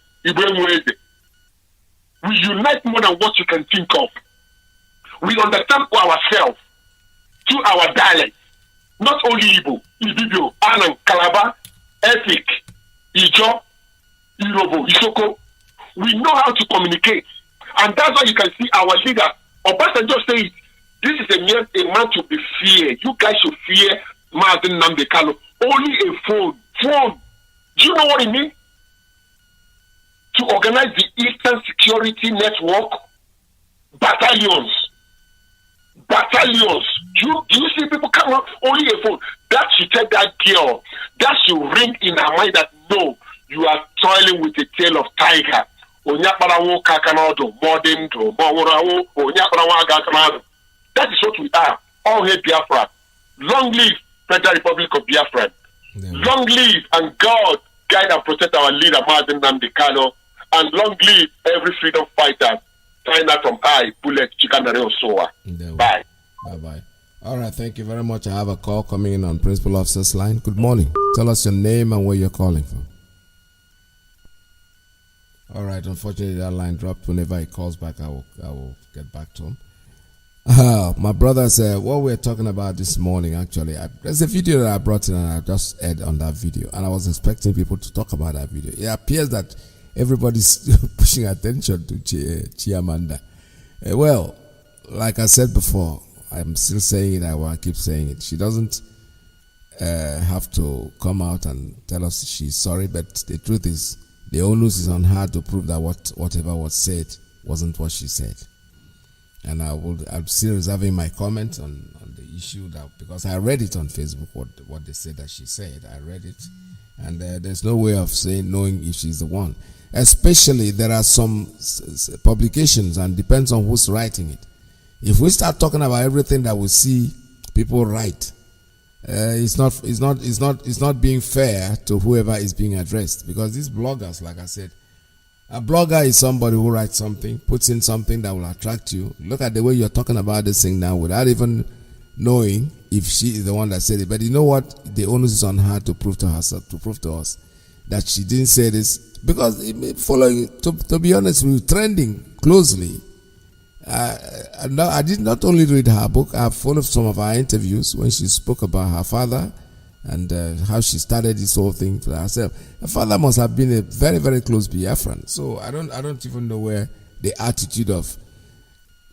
we unite more than what you can think of. We understand ourselves through our dialect. Not only Igbo, Ibibio, Anang, Calabar, Efik, Ijo, Irobo, Isoko. We know how to communicate. And that's why you can see our leader, Obasanjo say it, this is a man to be feared. You guys should fear Mazi Nnamdi Kanu. Only a phone. Phone. Do you know what it means? To organize the Eastern Security Network, battalions. Do you see people come up? Only a phone. That should tell that girl. That should ring in her mind that no, you are toiling with a tail of tiger. That is what we are. All hail Biafra. Long live Federal Republic of Biafra. Long live, and God guide and protect our leader, Mazi Nnamdi Kanu. And long live every freedom fighter. Sign out from I, Bullet, Chikanare Osoa. Bye. Bye-bye. All right, thank you very much. I have a call coming in on Principal Officer's line. Good morning. Tell us your name and where you're calling from. All right, unfortunately, that line dropped. Whenever he calls back, I will get back to him. My brother said, what we're talking about this morning, actually, there's a video that I brought in and I just aired on that video. And I was expecting people to talk about that video. It appears that everybody's pushing attention to Chiamanda. Well, like I said before, I'm still saying it, I will keep saying it. She doesn't have to come out and tell us she's sorry, but the truth is, the onus is on her to prove that whatever was said wasn't what she said. And I'm still reserving my comment on the issue, that because I read it on Facebook, what they said that she said. I read it, and there's no way of knowing if she's the one. Especially there are some publications, and depends on who's writing it. If we start talking about everything that we see people write, it's not being fair to whoever is being addressed, because these bloggers, like I said, a blogger is somebody who writes something, puts in something that will attract you. Look at the way you're talking about this thing now without even knowing if she is the one that said it. But you know what? The onus is on her to prove to herself, to prove to us that she didn't say this. Because following, to be honest with you, trending closely, I did not only read her book, I followed some of her interviews when she spoke about her father and how she started this whole thing for herself. Her father must have been a very, very close Biafran. So I don't even know where the attitude of.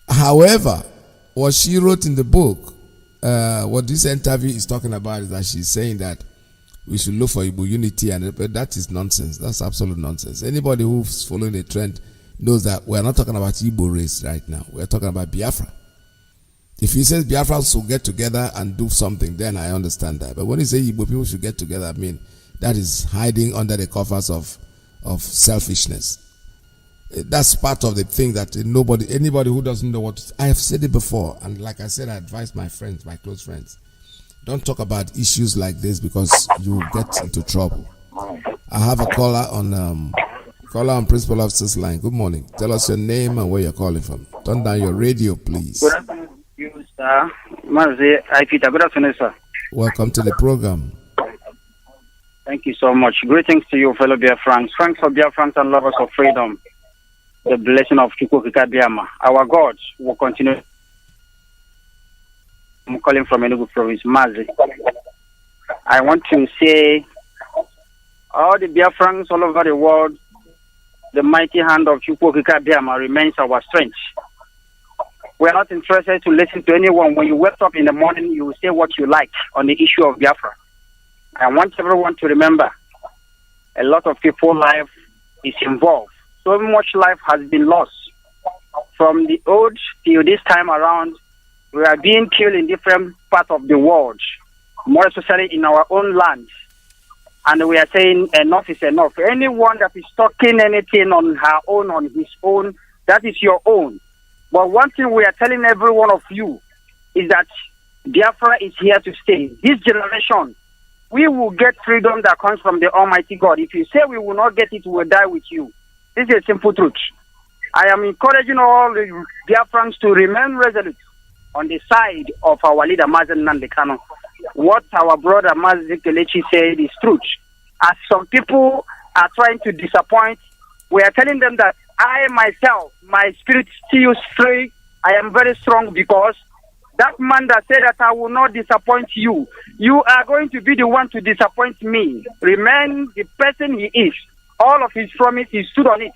However, what she wrote in the book, what this interview is talking about is that she's saying that we should look for Igbo unity, and that is nonsense. That's absolute nonsense. Anybody who's following the trend knows that we're not talking about Igbo race right now. We're talking about Biafra. If he says Biafrans should get together and do something, then I understand that. But when he says Igbo people should get together, I mean, that is hiding under the covers of selfishness. That's part of the thing that anybody who doesn't know what, I have said it before, and like I said, I advise my friends, my close friends, don't talk about issues like this because you get into trouble. I have a caller on Principal Officer's line. Good morning. Tell us your name and where you're calling from. Turn down your radio, please. Good afternoon, you, sir. Mazi, Iyke. Good afternoon, sir. Welcome to the program. Thank you so much. Greetings to you, fellow Biafrans. Thanks for Biafrans and lovers of freedom. The blessing of Chukwuka Biama. Our God will continue. I'm calling from Enugu province, Mazi. I want to say, all the Biafrans all over the world, the mighty hand of Chukwuka Biama remains our strength. We are not interested to listen to anyone. When you wake up in the morning, you will say what you like on the issue of Biafra. I want everyone to remember, a lot of people's life is involved. So much life has been lost. From the old till this time around, we are being killed in different parts of the world, more especially in our own land. And we are saying enough is enough. Anyone that is talking anything on her own, on his own, That is your own. But one thing we are telling every one of you is that Biafra is here to stay. This generation, we will get freedom that comes from the Almighty God. If you say we will not get it, we will die with you. This is a simple truth. I am encouraging all the Biafrans to remain resolute on the side of our leader, Mazi Nandekano. What our brother Mazi Kelechi said is truth. As some people are trying to disappoint, we are telling them that I myself, my spirit still straight. I am very strong because that man that said that I will not disappoint you, you are going to be the one to disappoint me. Remain the person he is. All of his promise, he stood on it.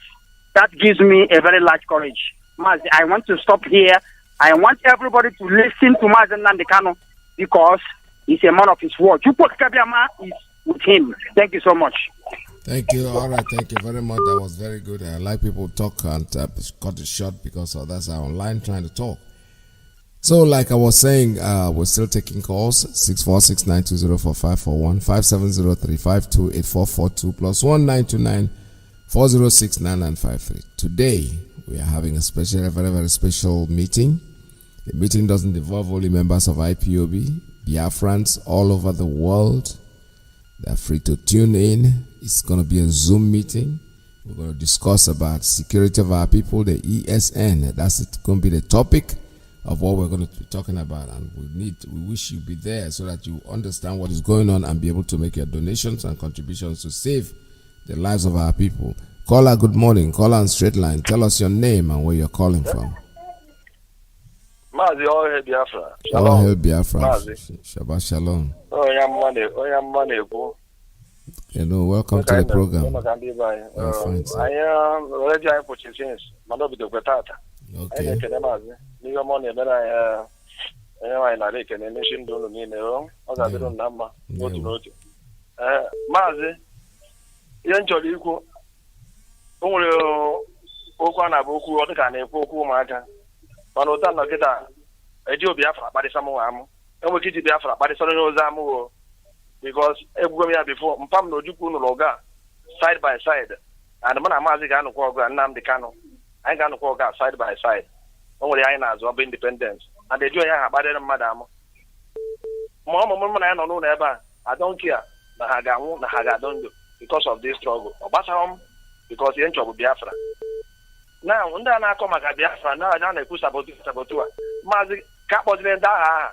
That gives me a very large courage. Mazi, I want to stop here. I want everybody to listen to Mazi Nandekano because he's a man of his word. Chukwu Kabiama is with him. Thank you so much. Thank you. All right. Thank you very much. That was very good. I like people talk and cut it short because that's our online trying to talk. So, like I was saying, we're still taking calls 646-920-4541, 5703-528442 plus 1929-4069-953. Today we are having a special, a very, very special meeting. The meeting doesn't involve only members of IPOB, Biafrans all over the world. They're free to tune in. It's going to be a Zoom meeting. We're going to discuss about security of our people, the ESN. That's going to be the topic of what we're going to be talking about. And we wish you be there so that you understand what is going on and be able to make your donations and contributions to save the lives of our people. Caller, good morning. Caller on straight line. Tell us your name and where you're calling from. Mazi, all hail Biafra. Shalom. All hail Biafra. Shabbat Shalom. You know, welcome to the program. I am Regina Pochins, Manobi de Gretata. Okay. Mazi, eventually, only Okwana Boku or the Kanepoku Maka. Panota Nageta, a Joe Biafra, but some and we get Biafra, but it's only Zamu because every year before Mpam no Juku no Loga, side by side, and the man Amazi Koga and Nam de Cano. I can call side by side. Only I know of independence. And they do have better than Madame. Mama, I don't know never. I don't care. Nahaga don't do because of this struggle. Obasahom, because the end of Biafra. Now, when I come at Biafra, now I don't know Sabotua. Mazi, Capozin Daha,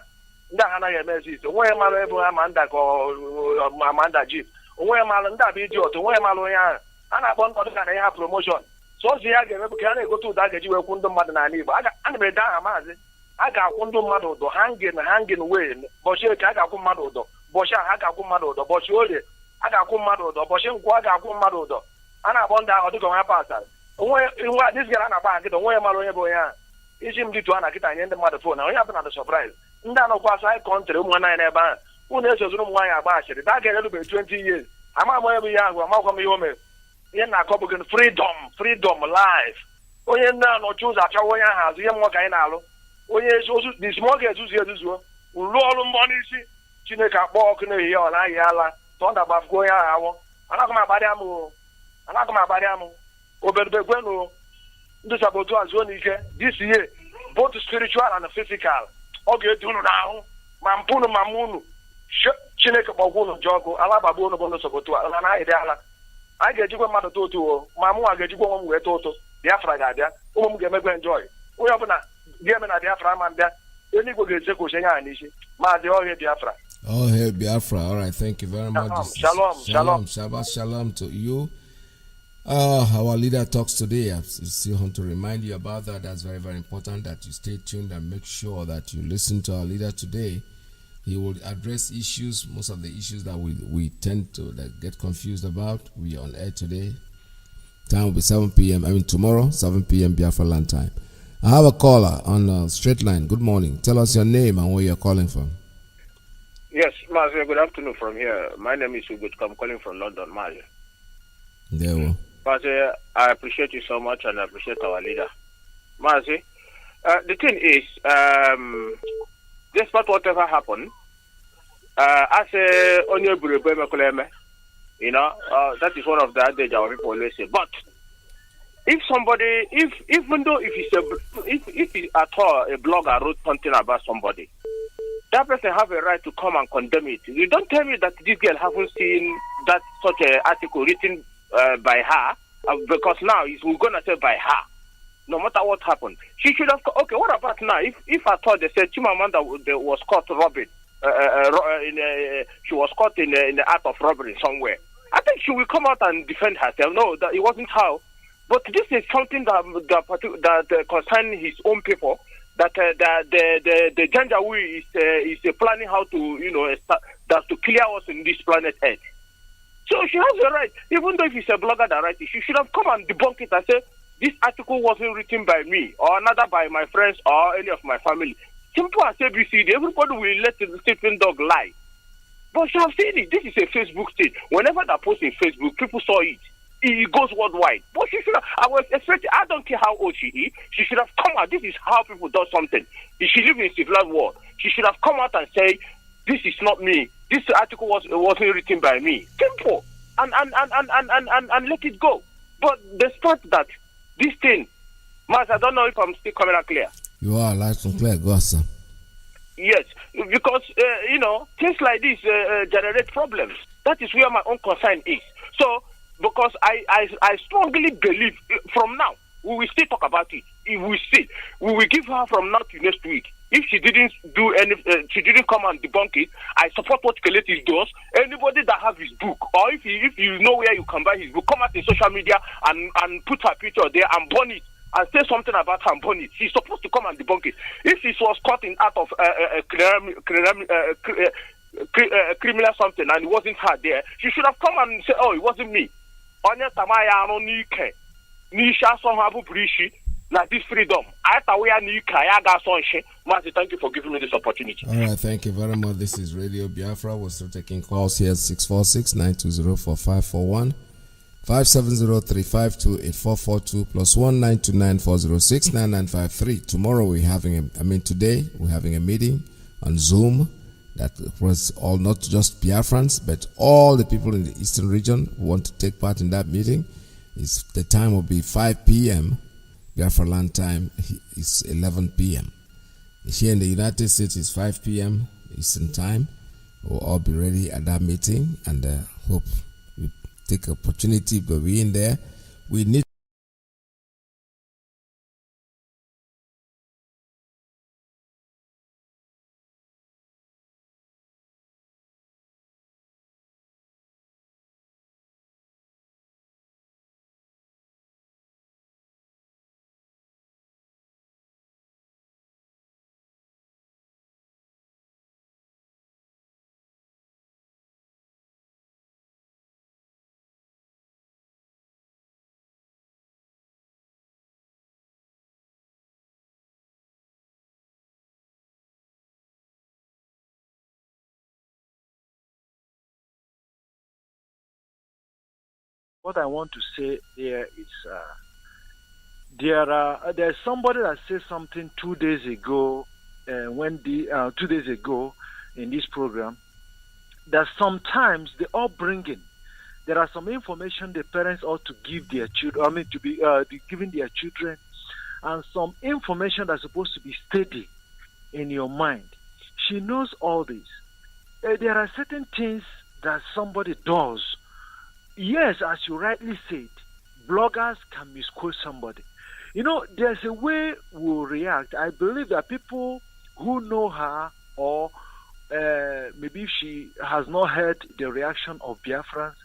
Dahana Yamesi, where Malabu Amanda or Amanda Jeep, where Malanda video to where Maloya, and I want to have promotion. So she can go to that you will Kundum Madani, but I made that Mazi. I got Kundum Mado, hanging way, Boshe Kakakumado, Bosha Hakakumado, Boshode, Akakumado, Boshin Quaga Kumado, and I want that or to go my pastor. This girl about it, where Maloya Boya is him to Anakita and the mother phone. Now you have another surprise. Ndano Pasai country, one I never. Who knows why I bash it? That get a little bit 20 years. I'm not going to be young, I'm not going to be home. Yena kobugen freedom life. Oye na no choose acha wonya hazu ye mo kan na lo. Oye so the small get to see this one. Ulu olu mboni si Chineke akpọ ọkụ na ehi ọla ya ala. Tonda baf go ya awo. Anakoma abadi amu. Oberbe gwenu. Ndị sabotu azu Iyke this year both spiritual and physical. Oge dunu na ahụ. Ma mpunu ma munu. Chineke kpọgwunu jogo ala babu no bono sabotu ala na ide ala. I get you mother to Mamu, I get you home with Toto, Biafra Gadia, whom get me enjoy. We have not given a Biafra man there. Any go get Zekusha and Ishi. Mazi, all hail Biafra. All hail Biafra. All right, thank you very much. Shalom. Shabbat Shalom to you. Our leader talks today. I still want to remind you about that. That's very, very important that you stay tuned and make sure that you listen to our leader today. He will address issues, most of the issues that we tend to get confused about. We are on air today. Time will be 7 p.m. Tomorrow, 7 p.m. Biafra land time. I have a caller on straight line. Good morning. Tell us your name and where you're calling from. Yes, Mazi, good afternoon from here. My name is Ugut. I'm calling from London, Mazi. There we go. Mazi, I appreciate you so much and I appreciate our leader. Mazi, the thing is, despite whatever happened, as a that is one of the adage our people always say. But if somebody, even though if he, at all a blogger wrote something about somebody, that person have a right to come and condemn it. You don't tell me that this girl haven't seen that such an article written by her, because now we're gonna say by her. No matter what happened, she should have. Okay, what about now? If I thought they said Chimamanda was caught robbing, she was caught in the act of robbery somewhere, I think she will come out and defend herself. No, that it wasn't her. But this is something that concerns his own people. That the Janjaweed is planning how to to clear us in this planet Earth. So she has the right, even though if it's a blogger that writes it, she should have come and debunk it and say, this article wasn't written by me or another by my friends or any of my family. Simple as ABCD. Everybody will let the sleeping dog lie. But she has seen it. This is a Facebook thing. Whenever that post in Facebook, people saw it. It goes worldwide. But she should have, I was expecting, I don't care how old she is, she should have come out. This is how people do something. If she lives in a civilized world, she should have come out and say, this is not me. This article wasn't written by me. Simple. And let it go. But despite that, this thing, Mazi, I don't know if I'm still coming out clear. You are loud and clear, go sir. Yes, because, things like this generate problems. That is where my own concern is. So, because I strongly believe, from now, we will still talk about it. We will give her from now to next week. If she didn't do she didn't come and debunk it, I support what Keletis does. Anybody that have his book, or if you know where you can buy his book, come out in social media and put her picture there and burn it and say something about her and burn it. She's supposed to come and debunk it. If she was caught in act of criminal something and it wasn't her there, she should have come and say, oh, it wasn't me. Onya tamaya no Iyke. Nisha so habu brishi. Now this freedom. I thought we are Mazi, thank you for giving me this opportunity. All right, thank you very much. This is Radio Biafra. We're still taking calls here 646-920-4541, 570-352-8442 plus 1929-406-9953. Tomorrow today we're having a meeting on Zoom that was all not just Biafrans, but all the people in the Eastern region who want to take part in that meeting. The time will be 5 p.m. Biafra land time is 11 p.m. Here in the United States is 5 p.m. Eastern time. We'll all be ready at that meeting and hope you take opportunity to be in there. We need what I want to say here is there's somebody that said something 2 days ago 2 days ago in this program that sometimes the upbringing, there are some information the parents ought to give their children, to be giving their children, and some information that's supposed to be steady in your mind. She knows all this. There are certain things that somebody does. Yes, as you rightly said, bloggers can misquote somebody. There's a way we'll react. I believe that people who know her, or maybe if she has not heard the reaction of Biafrans,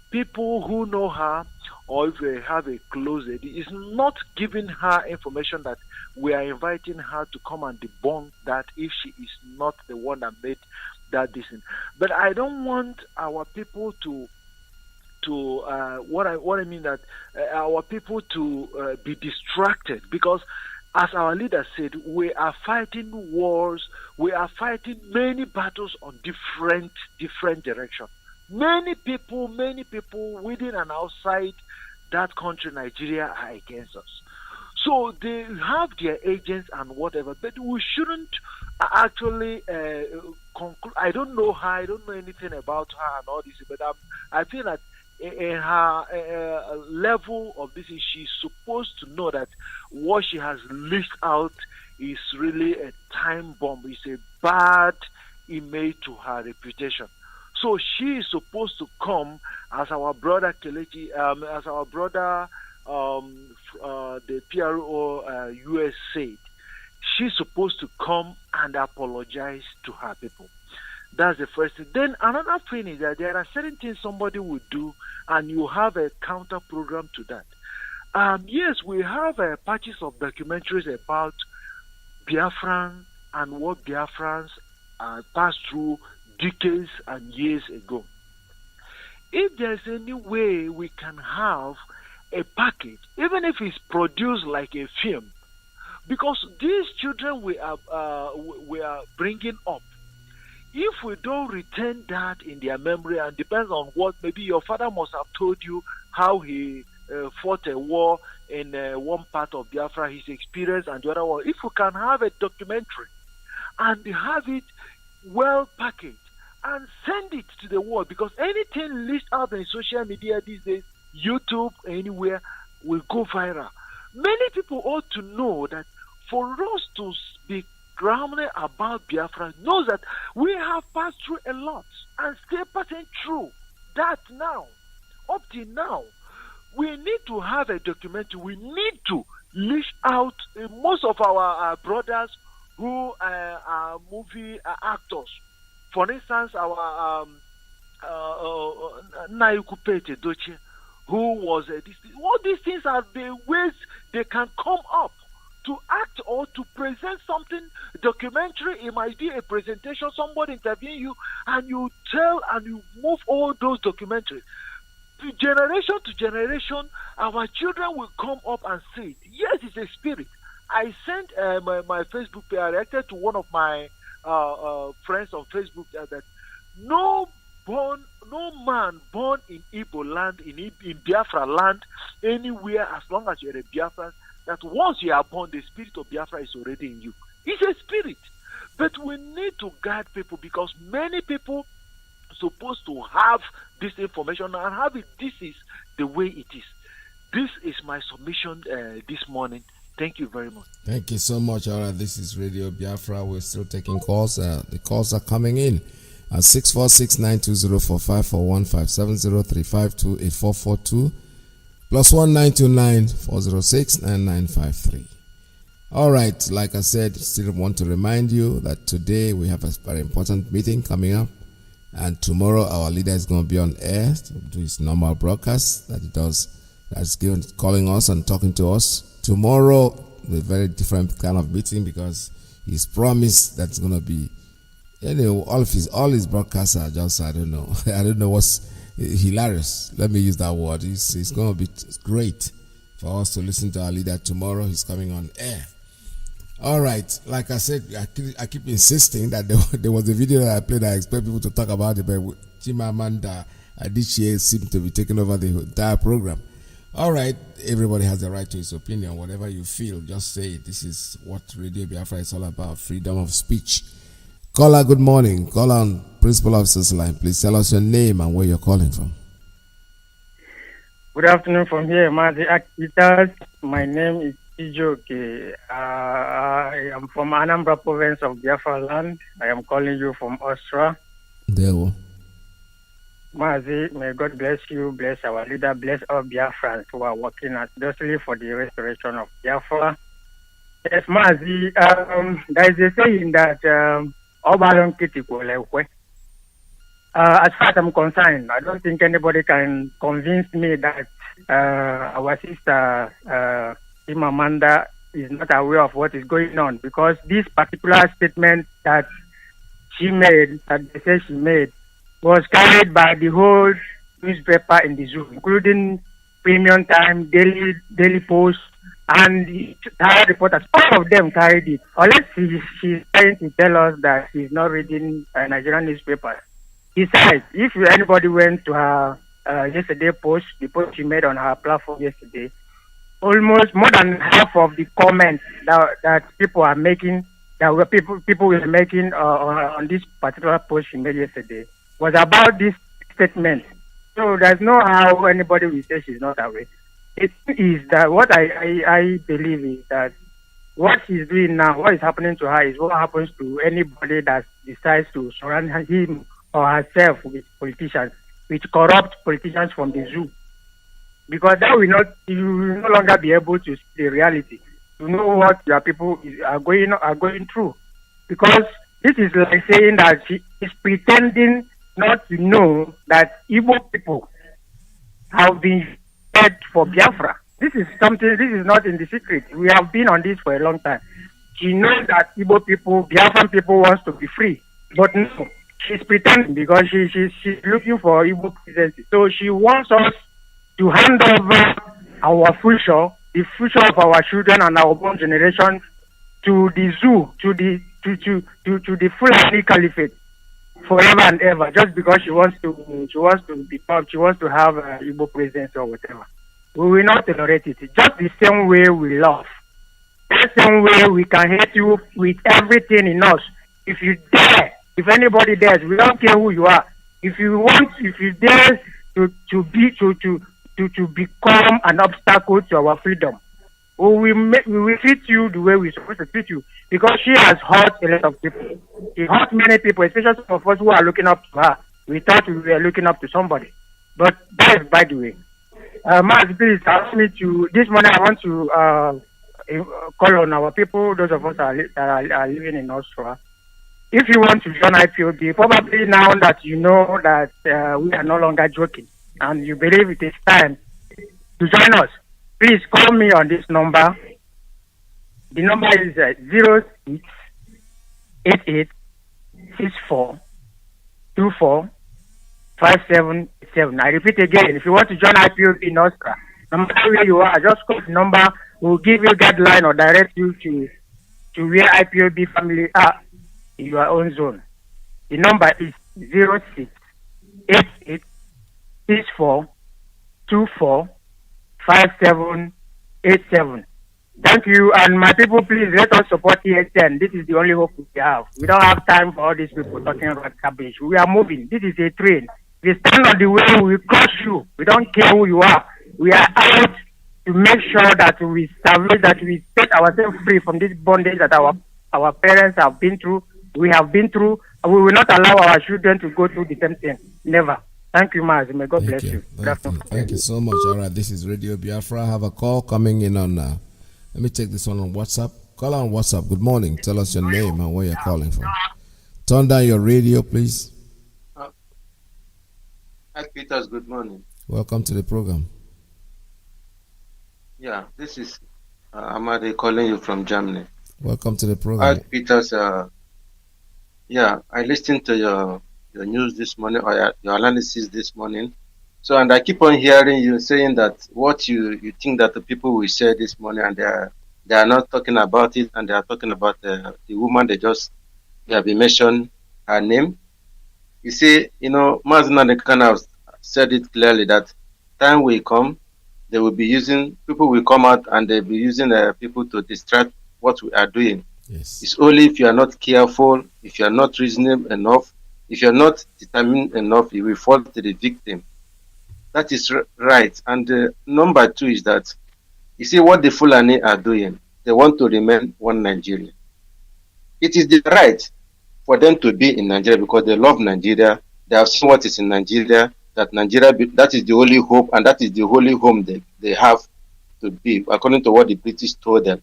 people who know her, or if they have a close lady, is not giving her information that we are inviting her to come and debunk that if she is not the one that made that decision. But I don't want our people to what I mean that our people to be distracted, because as our leader said, we are fighting wars, we are fighting many battles on different directions. Many people within and outside that country, Nigeria, are against us. So they have their agents and whatever, but we shouldn't actually conclude. I don't know her, I don't know anything about her and all this, but I feel that her level of this, she's supposed to know that what she has leaked out is really a time bomb. It's a bad image to her reputation. So she is supposed to come, as our brother Kelechi, as our brother the PRO US said, she's supposed to come and apologize to her people. That's the first thing. Then another thing is that there are certain things somebody would do, and you have a counter program to that. Yes, we have patches of documentaries about Biafran and what Biafrans passed through decades and years ago. If there's any way we can have a package, even if it's produced like a film, because these children we are bringing up, if we don't retain that in their memory, and depends on what, maybe your father must have told you how he fought a war in one part of Biafra, his experience, and the other one. If we can have a documentary and have it well packaged and send it to the world, because anything leaked out in social media these days, YouTube, anywhere, will go viral. Many people ought to know that for us to speak grounded about Biafra, knows that we have passed through a lot and still passing through that now. Up till now, we need to have a documentary. We need to list out most of our brothers who are movie actors. For instance, our Naikupete Doche, who was all these things are the ways they can come up to act or to present something documentary. It might be a presentation, somebody interviewing you, and you tell and you move all those documentaries. Generation to generation, our children will come up and say it. Yes, it's a spirit. I sent my Facebook page, I reacted to one of my friends on Facebook that no man born in Igbo land, in Biafra land, anywhere, as long as you're a Biafran, that once you are born, the spirit of Biafra is already in you. It's a spirit. But we need to guide people, because many people are supposed to have this information and have it. This is the way it is. This is my submission this morning. Thank you very much. Thank you so much. All right, this is Radio Biafra. We're still taking calls. The calls are coming in at 646-920-4541-570-352-8442 plus 1929-406-9953. All right, like I said, still want to remind you that today we have a very important meeting coming up, and tomorrow our leader is going to be on air to do his normal broadcast that he does. That's calling us and talking to us. Tomorrow, a very different kind of meeting, because he's promised that's going to be, all his broadcasts are just, I don't know what's hilarious. Let me use that word. It's going to be great for us to listen to our leader tomorrow. He's coming on air. All right, like I said, I keep insisting that there was a video that I played. I expect people to talk about it, but Chimamanda Adichie seemed to be taking over the entire program. All right, everybody has the right to his opinion. Whatever you feel, just say it. This is what Radio Biafra is all about, freedom of speech. Caller, good morning. Call on Principal Officer's line. Please tell us your name and where you're calling from. Good afternoon from here, Mazi. My name is Iyke. I am from Anambra province of Biafra land. I am calling you from Austria. There we Mazi, may God bless you, bless our leader, bless all Biafrans who are working assiduously for the restoration of Biafra. Yes, Mazi, there is a saying that as far as I'm concerned, I don't think anybody can convince me that our sister Imamanda is not aware of what is going on, because this particular statement that she made, that they say she made, was carried by the whole newspaper in the zoo, including Premium Time, Daily Post, and the Tired Reporters. All of them carried it. Unless she's trying to tell us that she's not reading Nigerian newspapers. Besides, if anybody went to her yesterday post, the post she made on her platform yesterday, almost more than half of the comments that people are making, people were making on this particular post she made yesterday, was about this statement So there's no how anybody will say she's not aware. It is that what I believe is that what she's doing now, what is happening to her is what happens to anybody that decides to surround him or herself with politicians, with corrupt politicians from the zoo. Because that will not, you will no longer be able to see the reality, to know what your people are going through. Because this is like saying that she is pretending not to know that Igbo people have been fed for Biafra. This is not in the secret. We have been on this for a long time. She knows that Igbo people, Biafran people wants to be free. But no, she's pretending because she's looking for Igbo presidency. So she wants us to hand over our future, the future of our children and our born generation, to the zoo, to the Fulani Caliphate forever and ever, just because she wants to have Igbo presence or whatever. We will not tolerate it. Just the same way we love, the same way we can hate you with everything in us. If you dare, if anybody dares, we don't care who you are. If you dare to become an obstacle to our freedom, we will treat you the way we're supposed to treat you, because she has hurt a lot of people. She hurt many people, especially some of us who are looking up to her. We thought we were looking up to somebody, but that is by the way. Mazi, please ask me to. This morning I want to call on our people, those of us that are living in Austria. If you want to join IPOB, probably now that you know that we are no longer joking and you believe it is time to join us, please call me on this number. The number is 068864245787. I repeat again, if you want to join IPOB in Austria, no matter where you are, just call the number. We'll give you a guideline or direct you to where IPOB family are in your own zone. The number is 068864245787. Thank you, and my people, please let us support ESN. This is the only hope we have. We don't have time for all these people talking about cabbage. We are moving. This is a train. If you stand on the way, we will crush you. We don't care who you are. We are out to make sure that we establish, that we set ourselves free from this bondage that our parents have been through. We have been through, and we will not allow our children to go through the same thing. Never. Thank you, Mazi. May God bless you. Thank you so much. All right, this is Radio Biafra. I have a call coming in on. Let me take this one on WhatsApp. Call on WhatsApp. Good morning. Tell us your name and where you're calling from. Turn down your radio, please. Hi, Peters. Good morning. Welcome to the program. Yeah, this is Amade calling you from Germany. Welcome to the program. Hi, Peters. Yeah, I listened to your news this morning, or your analysis this morning. So, and I keep on hearing you saying that what you think that the people will say this morning, and they are not talking about it, and they are talking about the woman they have been mentioned her name. You see, Mazi kind of said it clearly that time will come, they will be using, people will come out and they'll be using people to distract what we are doing. Yes. It's only if you are not careful, if you are not reasonable enough, if you are not determined enough, you will fall to the victim. That is right. And number two is that, you see what the Fulani are doing. They want to remain one Nigeria. It is the right for them to be in Nigeria because they love Nigeria. They have seen what is in Nigeria, that that is the only hope, and that is the only home they have to be, according to what the British told them.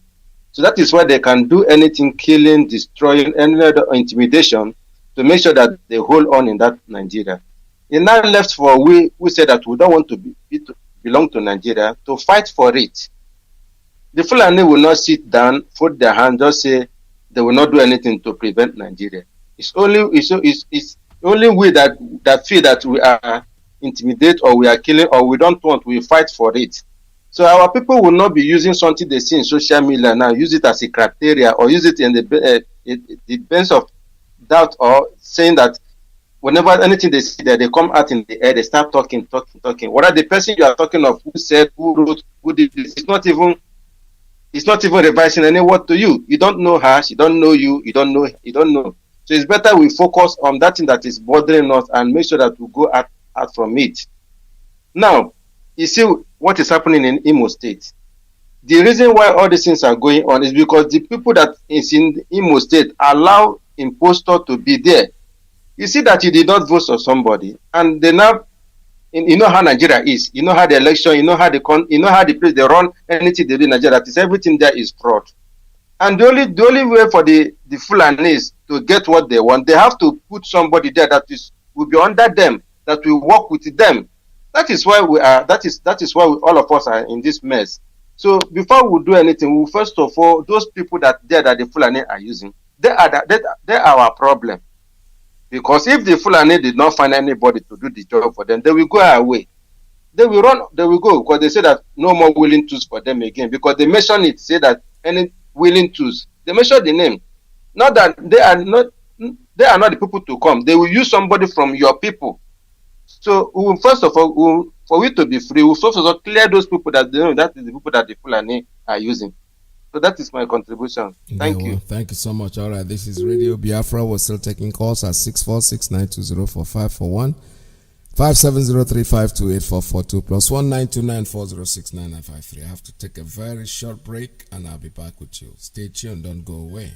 So that is why they can do anything, killing, destroying, any other intimidation to make sure that they hold on in that Nigeria. It now left for we say that we don't want to belong to Nigeria to fight for it. The Fulani will not sit down, fold their hands, just say they will not do anything to prevent Nigeria. It's only we that feel that we are intimidated or we are killing or we don't want, we fight for it. So our people will not be using something they see in social media now, use it as a criteria or use it in the bench of doubt, or saying that whenever anything they see there, they come out in the air, they start talking. Whether the person you are talking of, who said, who wrote, who did this, it's not even revising any word to you. You don't know her, she don't know you, you don't know. So it's better we focus on that thing that is bothering us and make sure that we go out from it. Now, you see what is happening in Imo State. The reason why all these things are going on is because the people that is in Imo State allow impostor to be there. You see that you did not vote for somebody, and they now, you know how Nigeria is. You know how the election, you know how the place they run anything they do in Nigeria. That is everything there is fraud. And the only way for the Fulanis to get what they want, they have to put somebody there that will be under them, that will work with them. That is why we are. That is why all of us are in this mess. So before we do anything, we first of all, those people that the Fulani are using, they are our problem. Because if the Fulani did not find anybody to do the job for them, they will go away. They will go, because they say that no more willing tools for them again. Because they mention it, say that any willing tools. They mention the name. Not that they are not the people to come. They will use somebody from your people. So we will, first of all, for we to be free, we will first of all clear those people that they know that is the people that the Fulani are using. So that is my contribution. Thank you. Thank you so much. All right, this is Radio Biafra. We're still taking calls at 646-920-4541, 570-352-8442, plus 19294069953. I have to take a very short break, and I'll be back with you. Stay tuned. Don't go away.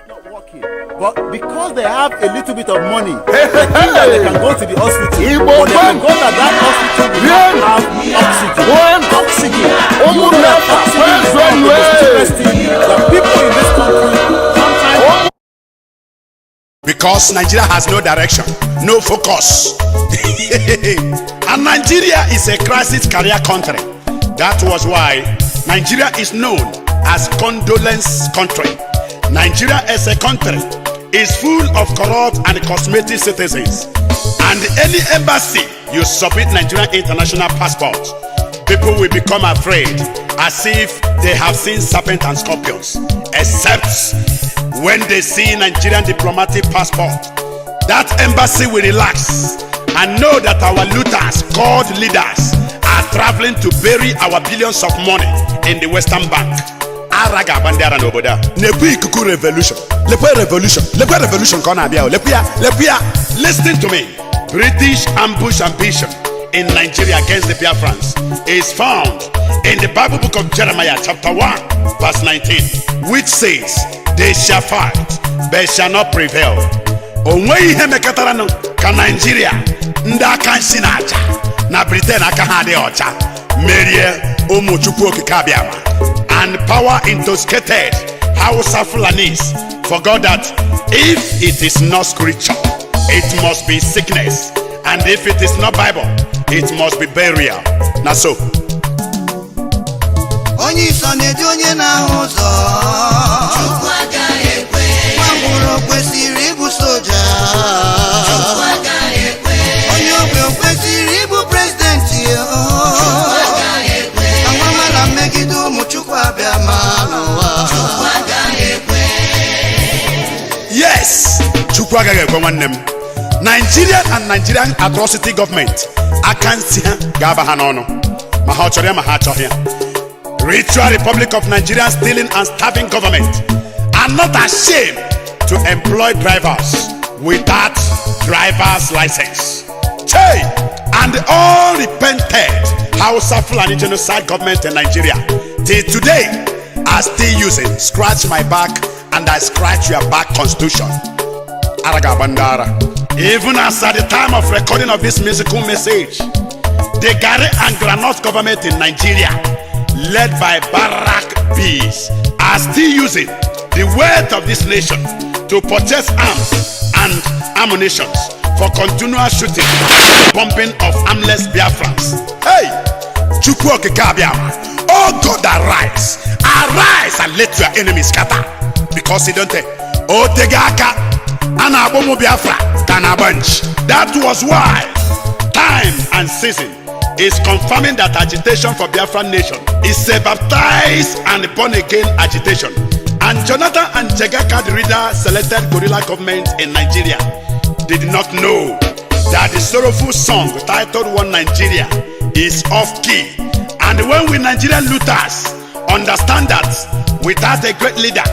Not working, but because they have a little bit of money, they think that they can go to the hospital, but they can go to that hospital without have oxygen. The people in this country sometimes. Because Nigeria has no direction, no focus. And Nigeria is a crisis career country. That was why Nigeria is known as condolence country. Nigeria as a country is full of corrupt and cosmetic citizens. And any embassy you submit Nigerian international passport, people will become afraid as if they have seen serpents and scorpions. Except when they see Nigerian diplomatic passport, that embassy will relax and know that our looters, called leaders, are traveling to bury our billions of money in the Western Bank. Araga bandera n'obodo. Lepi ikuku revolution. Lepi revolution kona bia. Lepia. Listen to me. British ambush ambition in Nigeria against the Biafrans is found in the Bible book of Jeremiah chapter 1 verse 19, which says, they shall fight, but shall not prevail. Onwe ihe mekatara no ka Nigeria ndaka nsinacha na Britain aka ha dị ọcha merie ụmụ Chukwu okike abịama. And power intoxicated Hausa Fulanis forgot that if it is not scripture, it must be sickness, and if it is not Bible, it must be burial. Now so. Onye so na-eji onye na-ahụ ụzọ Chukwu agaghị ekwe. Nwambụrụ kwesịrị ịbụ soja Chukwu agaghị ekwe. Onye ogbe kwesịrị ịbụ president Chukwu agaghị ekwe. Amamala megide ụmụ Chukwu abịama n'ụwa Chukwu agaghị ekwe. Yes, Chukwu agaghị ekwe nwanne m. Nigerian atrocity government akansi ha ga-aba ha n'ọnụ ma ha chọrọ ya ma ha achọghị ya. Ritual Republic of Nigeria stealing and starving government are not ashamed to employ drivers without driver's license. Hey! And all repented Hausa Fulani genocide government in Nigeria till today are still using scratch my back and I scratch your back constitution. Araga Bandara. Even as at the time of recording of this musical message, the Gare and Granot government in Nigeria, led by Barack Bees, are still using the wealth of this nation to purchase arms and ammunition for continual shooting and bombing of armless Biafrans. Hey! Chukwu okike abịama. Oh God, arise! Arise and let your enemies scatter. Because he don't take. Oh Tegaka, ana abomu Biafra, kana bunch. That was why time and season is confirming that agitation for Biafran nation is a baptized and born again agitation. And Jonathan and Jegaka, the reader, selected guerrilla government in Nigeria, did not know that the sorrowful song titled One Nigeria is off key. And when we Nigerian looters understand that without a great leader,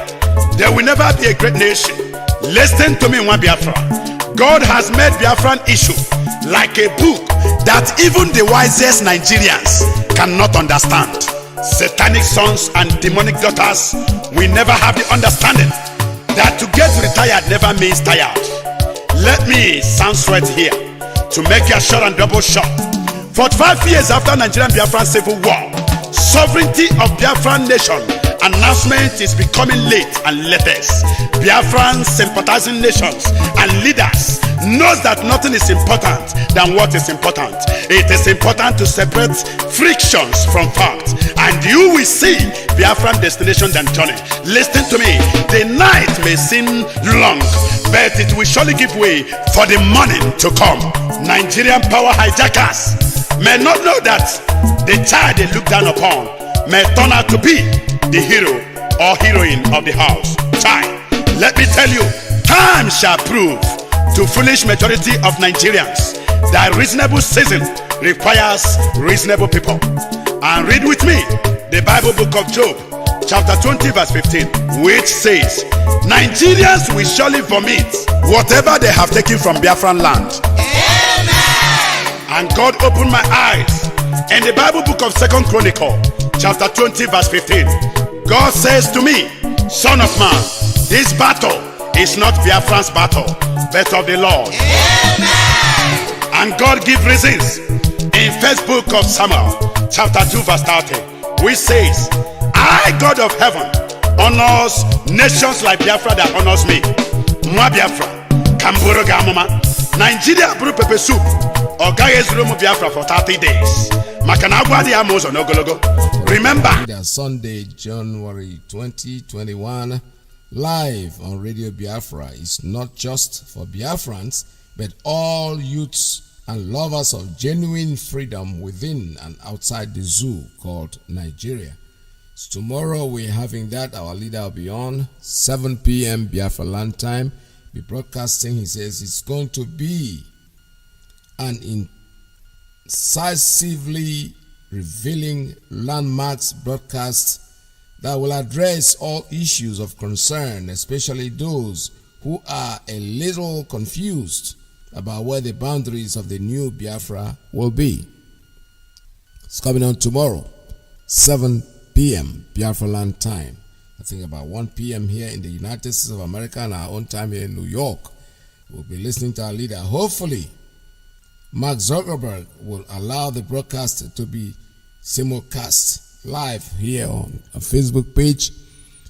there will never be a great nation. Listen to me, one Biafra. God has made Biafran issue like a book that even the wisest Nigerians cannot understand. Satanic sons and demonic daughters will never have the understanding that to get retired never means tired. Let me sound straight here to make you short and double short. 45 years after Nigerian Biafran civil war, sovereignty of Biafran nation announcement is becoming late and latest. Biafran sympathizing nations and leaders knows that nothing is important than what is important. It is important to separate frictions from facts, and you will see Biafran destination than journey. Listen to me, the night may seem long, but it will surely give way for the morning to come. Nigerian power hijackers may not know that the child they look down upon may turn out to be the hero or heroine of the house. Child, let me tell you, time shall prove to foolish majority of Nigerians that reasonable season requires reasonable people. And read with me the Bible book of Job, chapter 20 verse 15, which says, Nigerians will surely vomit whatever they have taken from Biafran land. And God opened my eyes in the Bible book of 2nd Chronicle, chapter 20 verse 15. God says to me, son of man, this battle is not Biafran's battle, but of the Lord. Amen. And God give reasons in first book of Samuel, chapter 2 verse 30, which says, I, God of heaven, honors nations like Biafra that honors me. Mwa Biafra, Kamburu Gamuma, Nigeria brew pepper soup, or guys room Biafra for 30 days. Makanagwa di Amos on Ogologo. Remember, Sunday, January 2021, live on Radio Biafra is not just for Biafrans, but all youths and lovers of genuine freedom within and outside the zoo called Nigeria. So tomorrow we're having that. Our leader will be on 7 p.m. Biafra land time. Be broadcasting. He says it's going to be an incisively revealing landmarks broadcast that will address all issues of concern, especially those who are a little confused about where the boundaries of the new Biafra will be. It's coming on tomorrow, 7 p.m. Biafra land time. I think about 1 p.m. here in the United States of America and our own time here in New York. We'll be listening to our leader. Hopefully, Mark Zuckerberg will allow the broadcast to be simulcast live here on a Facebook page.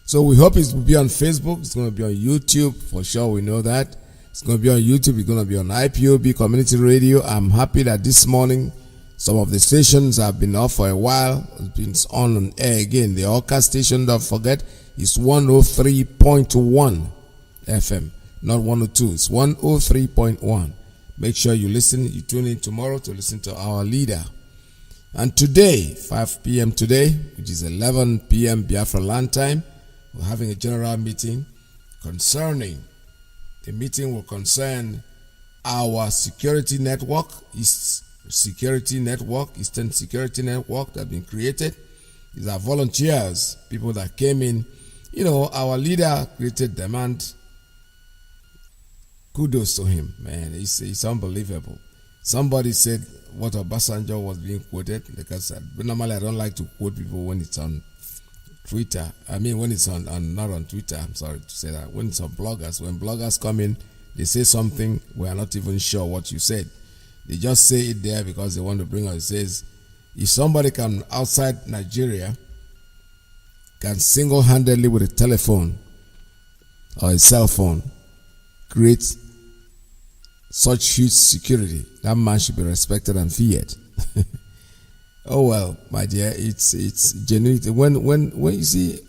So we hope it will be on Facebook. It's going to be on YouTube for sure. We know that. It's going to be on YouTube. It's going to be on IPOB Community Radio. I'm happy that this morning some of the stations have been off for a while. It's been on air again. The Orca station, don't forget, is 103.1 FM, not 102. It's 103.1. Make sure you listen. You tune in tomorrow to listen to our leader. And today, 5 p.m. today, which is 11 p.m. Biafra land time, we're having a general meeting concerning. The meeting will concern our security network, Eastern Security Network that has been created. These are volunteers, people that came in. You know, our leader created them, and kudos to him, man. It's unbelievable. Somebody said what Obasanjo was being quoted, because normally I don't like to quote people when it's on Twitter. I mean, when it's on not on Twitter, I'm sorry to say that. When it's on bloggers, when bloggers come in, they say something, we are not even sure what you said. They just say it there because they want to bring us. It says, if somebody can, outside Nigeria, can single-handedly with a telephone or a cell phone create such huge security, that man should be respected and feared. Oh well, my dear, it's genuine. When you see,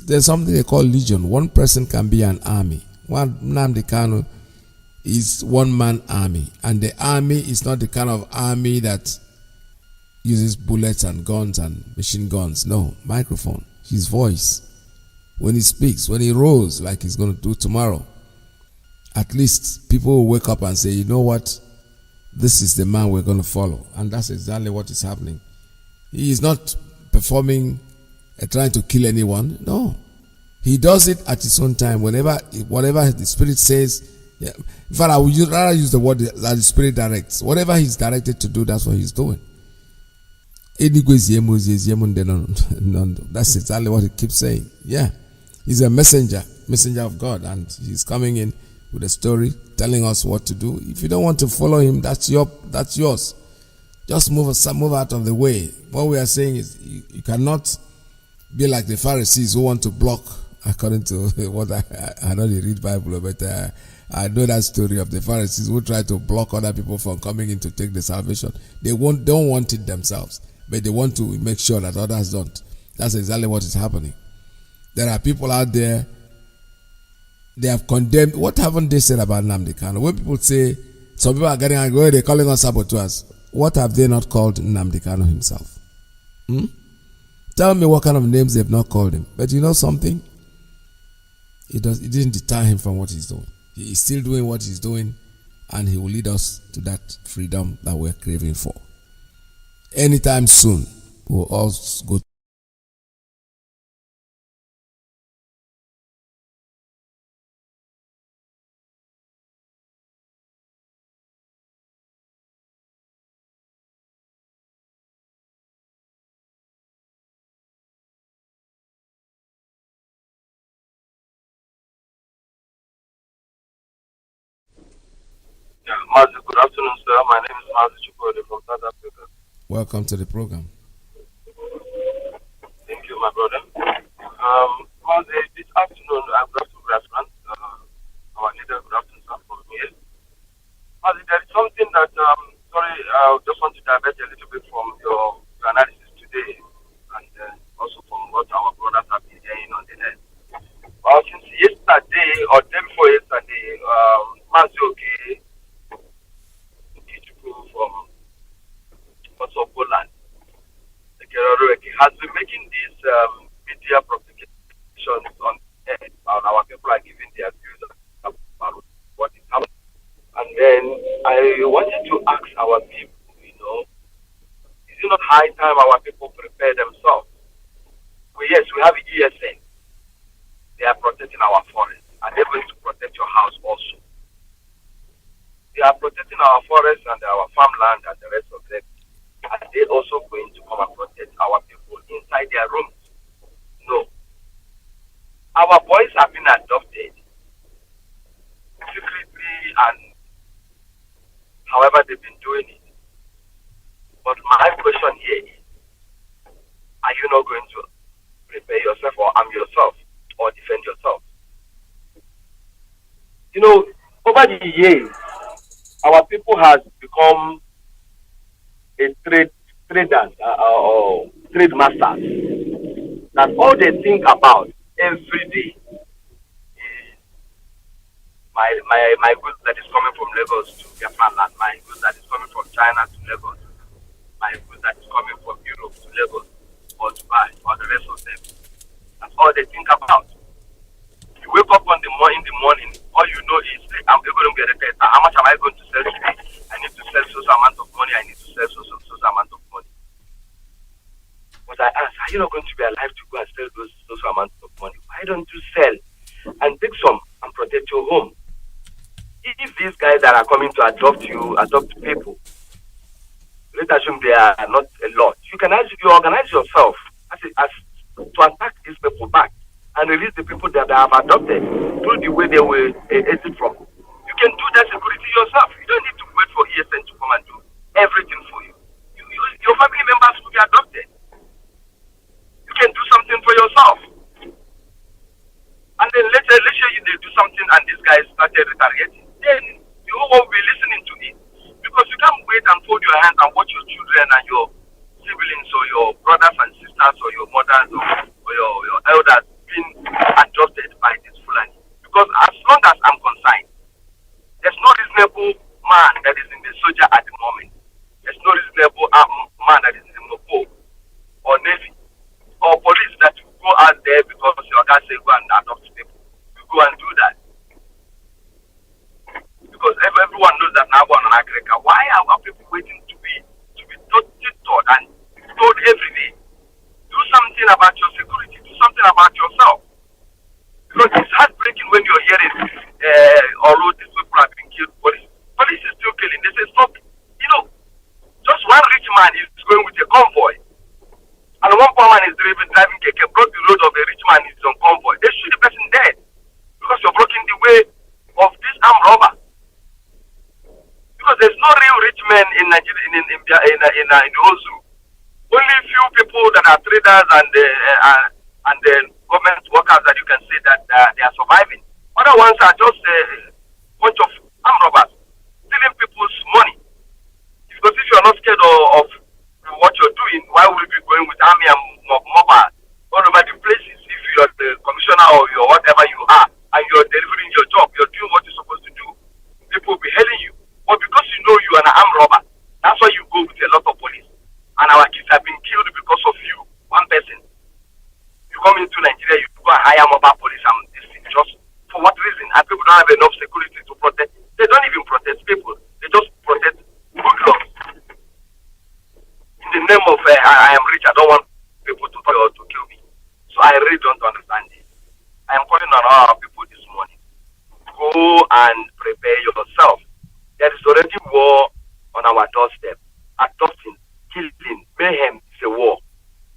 there's something they call legion. One person can be an army. One Nnamdi Kanu is one-man army, and the army is not the kind of army that uses bullets and guns and machine guns. No, microphone, his voice. When he speaks, when he rolls like he's going to do tomorrow, at least people will wake up and say, you know what? This is the man we're going to follow. And that's exactly what is happening. He is not performing, trying to kill anyone. No. He does it at his own time. Whatever the Spirit says, Yeah. In fact, I would rather use the word that the Spirit directs. Whatever He's directed to do, that's what He's doing. That's exactly what He keeps saying. Yeah. He's a messenger of God, and He's coming in with a story, telling us what to do. If you don't want to follow Him, that's yours. Just move out of the way. What we are saying is you cannot be like the Pharisees who want to block, according to what I know they read Bible, but I know that story of the Pharisees who try to block other people from coming in to take the salvation. They don't want it themselves, but they want to make sure that others don't. That's exactly what is happening. There are people out there, they have condemned. What haven't they said about Nnamdi Kanu? When people say, some people are getting angry, they're calling us saboteurs. What have they not called Nnamdi Kanu himself? Tell me what kind of names they've not called him. But you know something? It didn't deter him from what he's doing. He is still doing what he's doing, and he will lead us to that freedom that we're craving for. Anytime soon, we'll all go. Mazi, good afternoon, sir. My name is Mazi from South Africa. Welcome to the program. Thank you, my brother. Mazi, this afternoon I'm going to Biafran. Our leader, good afternoon, sir, from here. Mazi, there is something that, sorry, I just want to divert a little bit from your analysis today, and also from what our brothers have been saying on the net. Well, since yesterday, or day before yesterday, Mazi, okay, from also Poland, has been making these media propagations on air, and our people are giving their views about what is happening. And then I wanted to ask our people, is it not high time our people prepare themselves? Yes, we have ESN. They are protecting our forest, and they're going to protect your house also. They are protecting our forests and our farmland and the rest of them. Are they also going to come and protect our people inside their rooms? No. Our boys have been adopted secretly, and however they've been doing it. But my question here is, are you not going to prepare yourself or arm yourself or defend yourself? Over the years, our people has become a traders or trade masters. That all they think about every day is my goods that is coming from Lagos to Biafran land, my goods that is coming from China to Lagos, my goods that is coming from Europe to Lagos or Dubai or the rest of them. That's all they think about. You wake up in the morning, all you know is, I'm going to get a data. How much am I going to sell today? I need to sell so amount of money. I need to sell so amount of money. But I ask, are you not going to be alive to go and sell those amounts of money? Why don't you sell and take some and protect your home? If these guys that are coming to adopt people, let's assume they are not a lot. You organize yourself as to attack these people back and release the people that have adopted through the way they will exit from. You can do that security yourself. You don't need to wait for ESN to come and do everything for you. Your family members will be adopted. You can do something for yourself. And then let's say they do something and these guys started retaliating. Then you will be listening to it. Because you can't wait and fold your hands and watch your children and your siblings or your brothers and sisters or your mothers or your elders being adopted by this Fulani. Because as long as I'm concerned, there's no reasonable man that is in the soldier at the moment. There's no reasonable man that is in the Mopo or Navy or police that will go out there because your guys say go and adopt people. You go and do that. Because everyone knows that now on Africa. Why are our people waiting to be taught and told every day? Do something about your security. Do something about yourself. Because it's heartbreaking when you're hearing, although these people Nigeria, in the whole zoo. Only few people that are traders and government workers that you can say that they are surviving. Other ones are just a bunch of armed robbers stealing people's money. Because if you are not scared of what you're doing, why would you be going with army and mobile all over the places? If you're the commissioner or you're whatever you are, and you're delivering your job, you're doing what you're supposed to do, people will be hailing you. But because you know you are an armed robber, that's why you go with a lot of police. And our kids have been killed because of you, one person. You come into Nigeria, you go and hire mobile police and this thing. Just for what reason? And people don't have enough security to protect. They don't even protect people. They just protect good laws. In the name of I am rich, I don't want people to kill me. So I really don't understand this. I am calling on all our people this morning. Go and prepare yourself. There is already war on our doorstep. Adopting, killing, mayhem is a war,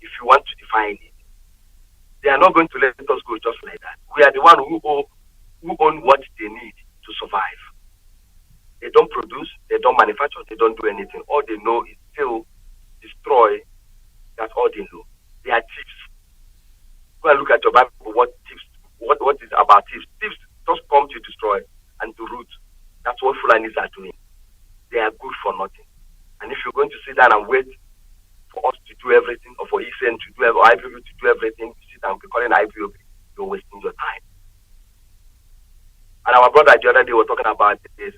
if you want to define it. They are not going to let us go just like that. We are the one who own what they need to survive. They don't produce, they don't manufacture, they don't do anything. All they know is still destroy. That's all they know. They are thieves. Go and look at your Bible. What is about thieves? Thieves just come to destroy and to root. That's what Fulanis are doing. They are good for nothing. And if you're going to sit down and wait for us to do everything, or for Iyke to do or IPOB to do everything, you sit down and be calling IPOB, you're wasting your time. And our brother the other day were talking about this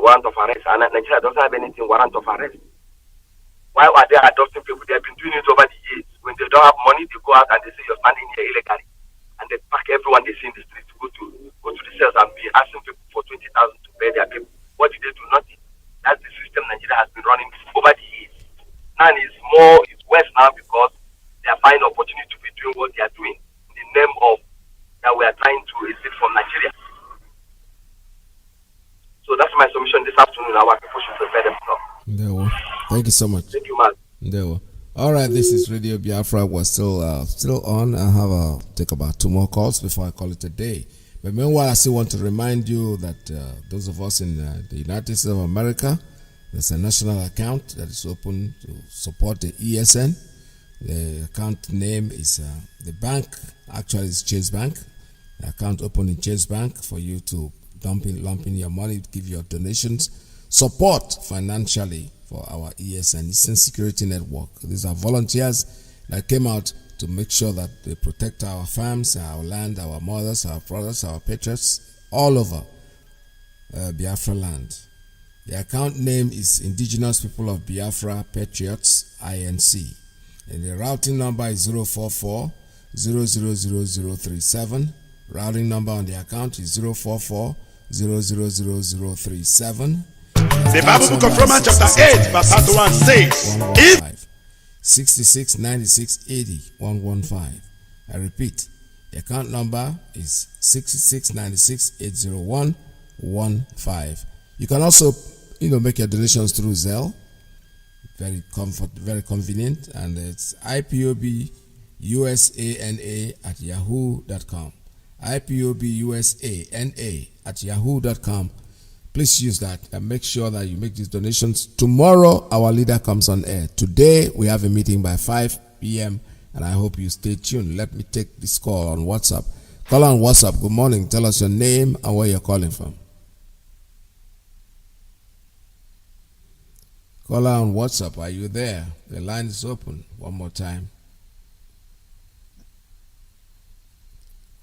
warrant of arrest, and Nigeria doesn't have anything warrant of arrest. Why are they adopting people? They have been doing it over the years. When they don't have money, they go out and they say you're standing here illegally, and they pack everyone they see in the street to go to the cells and be asking people for 20,000 to pay their people. What did they do? Nothing. That's the system Nigeria has been running over the years. Now it's worse now because they are finding opportunity to be doing what they are doing in the name of that we are trying to exit from Nigeria. So that's my submission this afternoon. Our people should prepare themselves. Thank you so much. Thank you, man. All right, this is Radio Biafra. We're still on. I have take about 2 more calls before I call it a day. But meanwhile, I still want to remind you that those of us in the United States of America, there's a national account that is open to support the ESN. The account name is the bank. Actually, it's Chase Bank. The account open in Chase Bank for you to lump in your money, give your donations, support financially for our ESN, Eastern Security Network. These are volunteers that came out to make sure that they protect our farms, our land, our mothers, our brothers, our patriots, all over Biafra land. The account name is Indigenous People of Biafra Patriots, INC. And the routing number is 044 000037. Routing number on the account is 044 000037. The Bible Book of Romans chapter 8 verse 31 says, 66 96 80 115. I repeat, the account number is 66 96 801 15. You can also, make your donations through Zelle. Very convenient, and it's IPOBUSANA@yahoo.com. IPOBUSANA@yahoo.com. Please use that and make sure that you make these donations. Tomorrow, our leader comes on air. Today, we have a meeting by 5 p.m. and I hope you stay tuned. Let me take this call on WhatsApp. Call on WhatsApp. Good morning. Tell us your name and where you're calling from. Caller on WhatsApp, are you there? The line is open. One more time.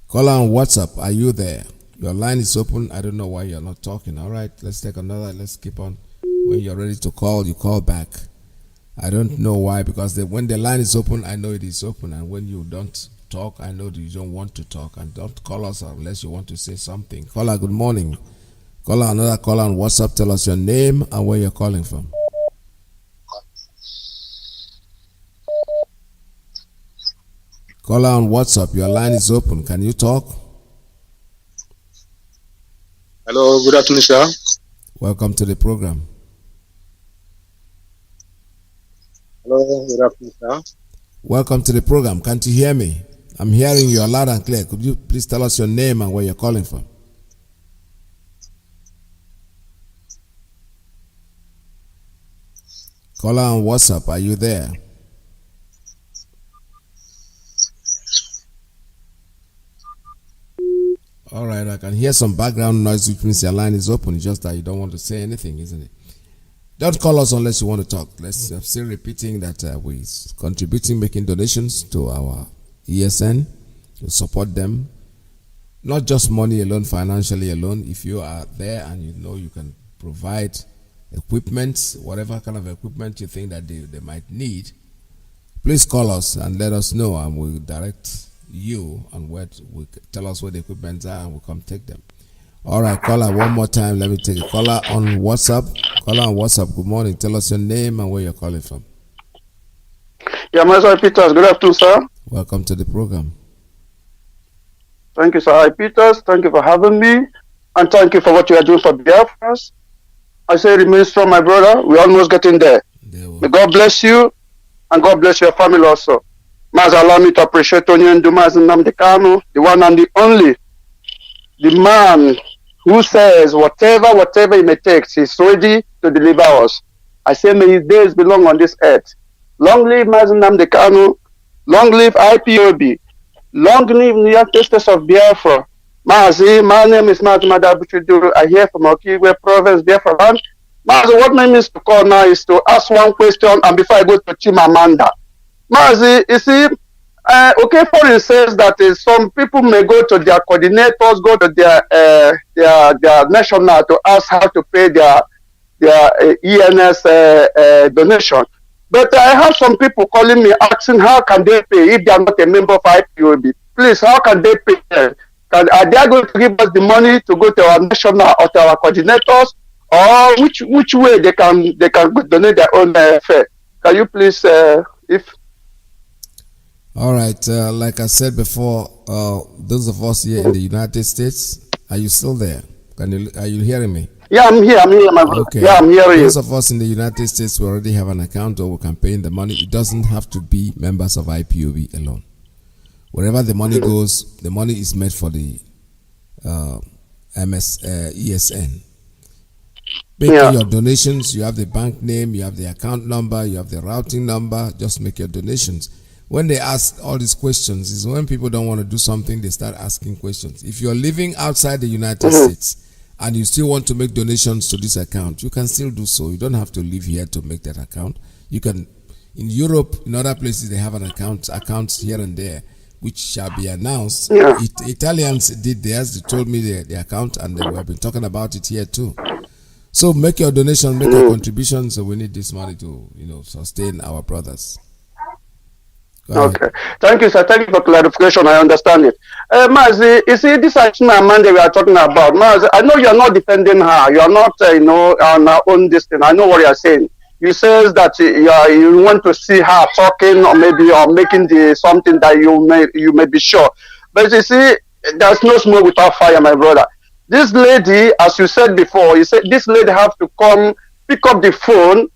Caller on WhatsApp, are you there? Your line is open. I don't know why you're not talking. All right, let's take another. Let's keep on. When you're ready to call, you call back. I don't know why, because when the line is open, I know it is open. And when you don't talk, I know that you don't want to talk. And don't call us unless you want to say something. Caller, good morning. Caller, another caller on WhatsApp. Tell us your name and where you're calling from. Caller on WhatsApp, your line is open. Can you talk? Hello, good afternoon, sir. Welcome to the program. Hello, good afternoon, sir. Welcome to the program. Can't you hear me? I'm hearing you loud and clear. Could you please tell us your name and where you're calling from? Caller on WhatsApp, are you there? All right, I can hear some background noise, which means your line is open. It's just that you don't want to say anything, isn't it? Don't call us unless you want to talk. I'm still repeating that we're contributing, making donations to our ESN to support them. Not just money alone, financially alone. If you are there and you know you can provide equipment, whatever kind of equipment you think that they might need, please call us and let us know, and we'll direct you and tell us where the equipment are, and we'll come take them. All right, caller, one more time. Let me take a caller on WhatsApp. Caller on WhatsApp, good morning. Tell us your name and where you're calling from. Yeah, Mazi Peters. Good afternoon, sir. Welcome to the program. Thank you, sir. Hi, Peters. Thank you for having me, and thank you for what you are doing for Biafra. I say remain strong, my brother. We're almost getting there. May God bless you, and God bless your family also. Mazi, allow me to appreciate Onye Mazi Nnamdi Kanu, the one and the only, the man who says whatever it may take, he's ready to deliver us. I say may his days belong on this earth. Long live Mazi Nnamdi Kanu, long live IPOB, long live the United States of Biafra. Mazi, my name is Mazi Madabuchidu. I hear from Okigwe Province, Biafran. Mazi, what my means to call now is to ask one question, and before I go to Chimamanda. Mazi, you see, okay, foreign says that some people may go to their coordinators, go to their national to ask how to pay their ENS donation. But I have some people calling me asking how can they pay if they are not a member of IPOB. Please, how can they pay? Are they going to give us the money to go to our national or to our coordinators, or which way they can donate their own fare? Can you please, if all right, like I said before, those of us here in the United States, are you still there? Are you hearing me? Yeah, I'm here, my brother. Okay. Yeah, I'm hearing you. Those of us in the United States, we already have an account or we can pay in the money. It doesn't have to be members of IPOB alone. Wherever the money goes, the money is made for the ESN. Make your donations. You have the bank name, you have the account number, you have the routing number. Just make your donations. When they ask all these questions, is when people don't want to do something, they start asking questions. If you're living outside the United States and you still want to make donations to this account, you can still do so. You don't have to live here to make that account. You can, in Europe, in other places, they have an accounts here and there, which shall be announced. Italians did theirs. They told me the account, and we have been talking about it here too. So make your donation, make your contributions. So we need this money to, sustain our brothers. Okay. Thank you, sir. Thank you for clarification. I understand it. Mazi, you see, this is Amanda we are talking about. Mazi, I know you are not defending her. You are not, on her own distance. I know what you are saying. You says that you want to see her talking or making something that you may be sure. But you see, there's no smoke without fire, my brother. This lady, as you said before, you said this lady have to come pick up the phone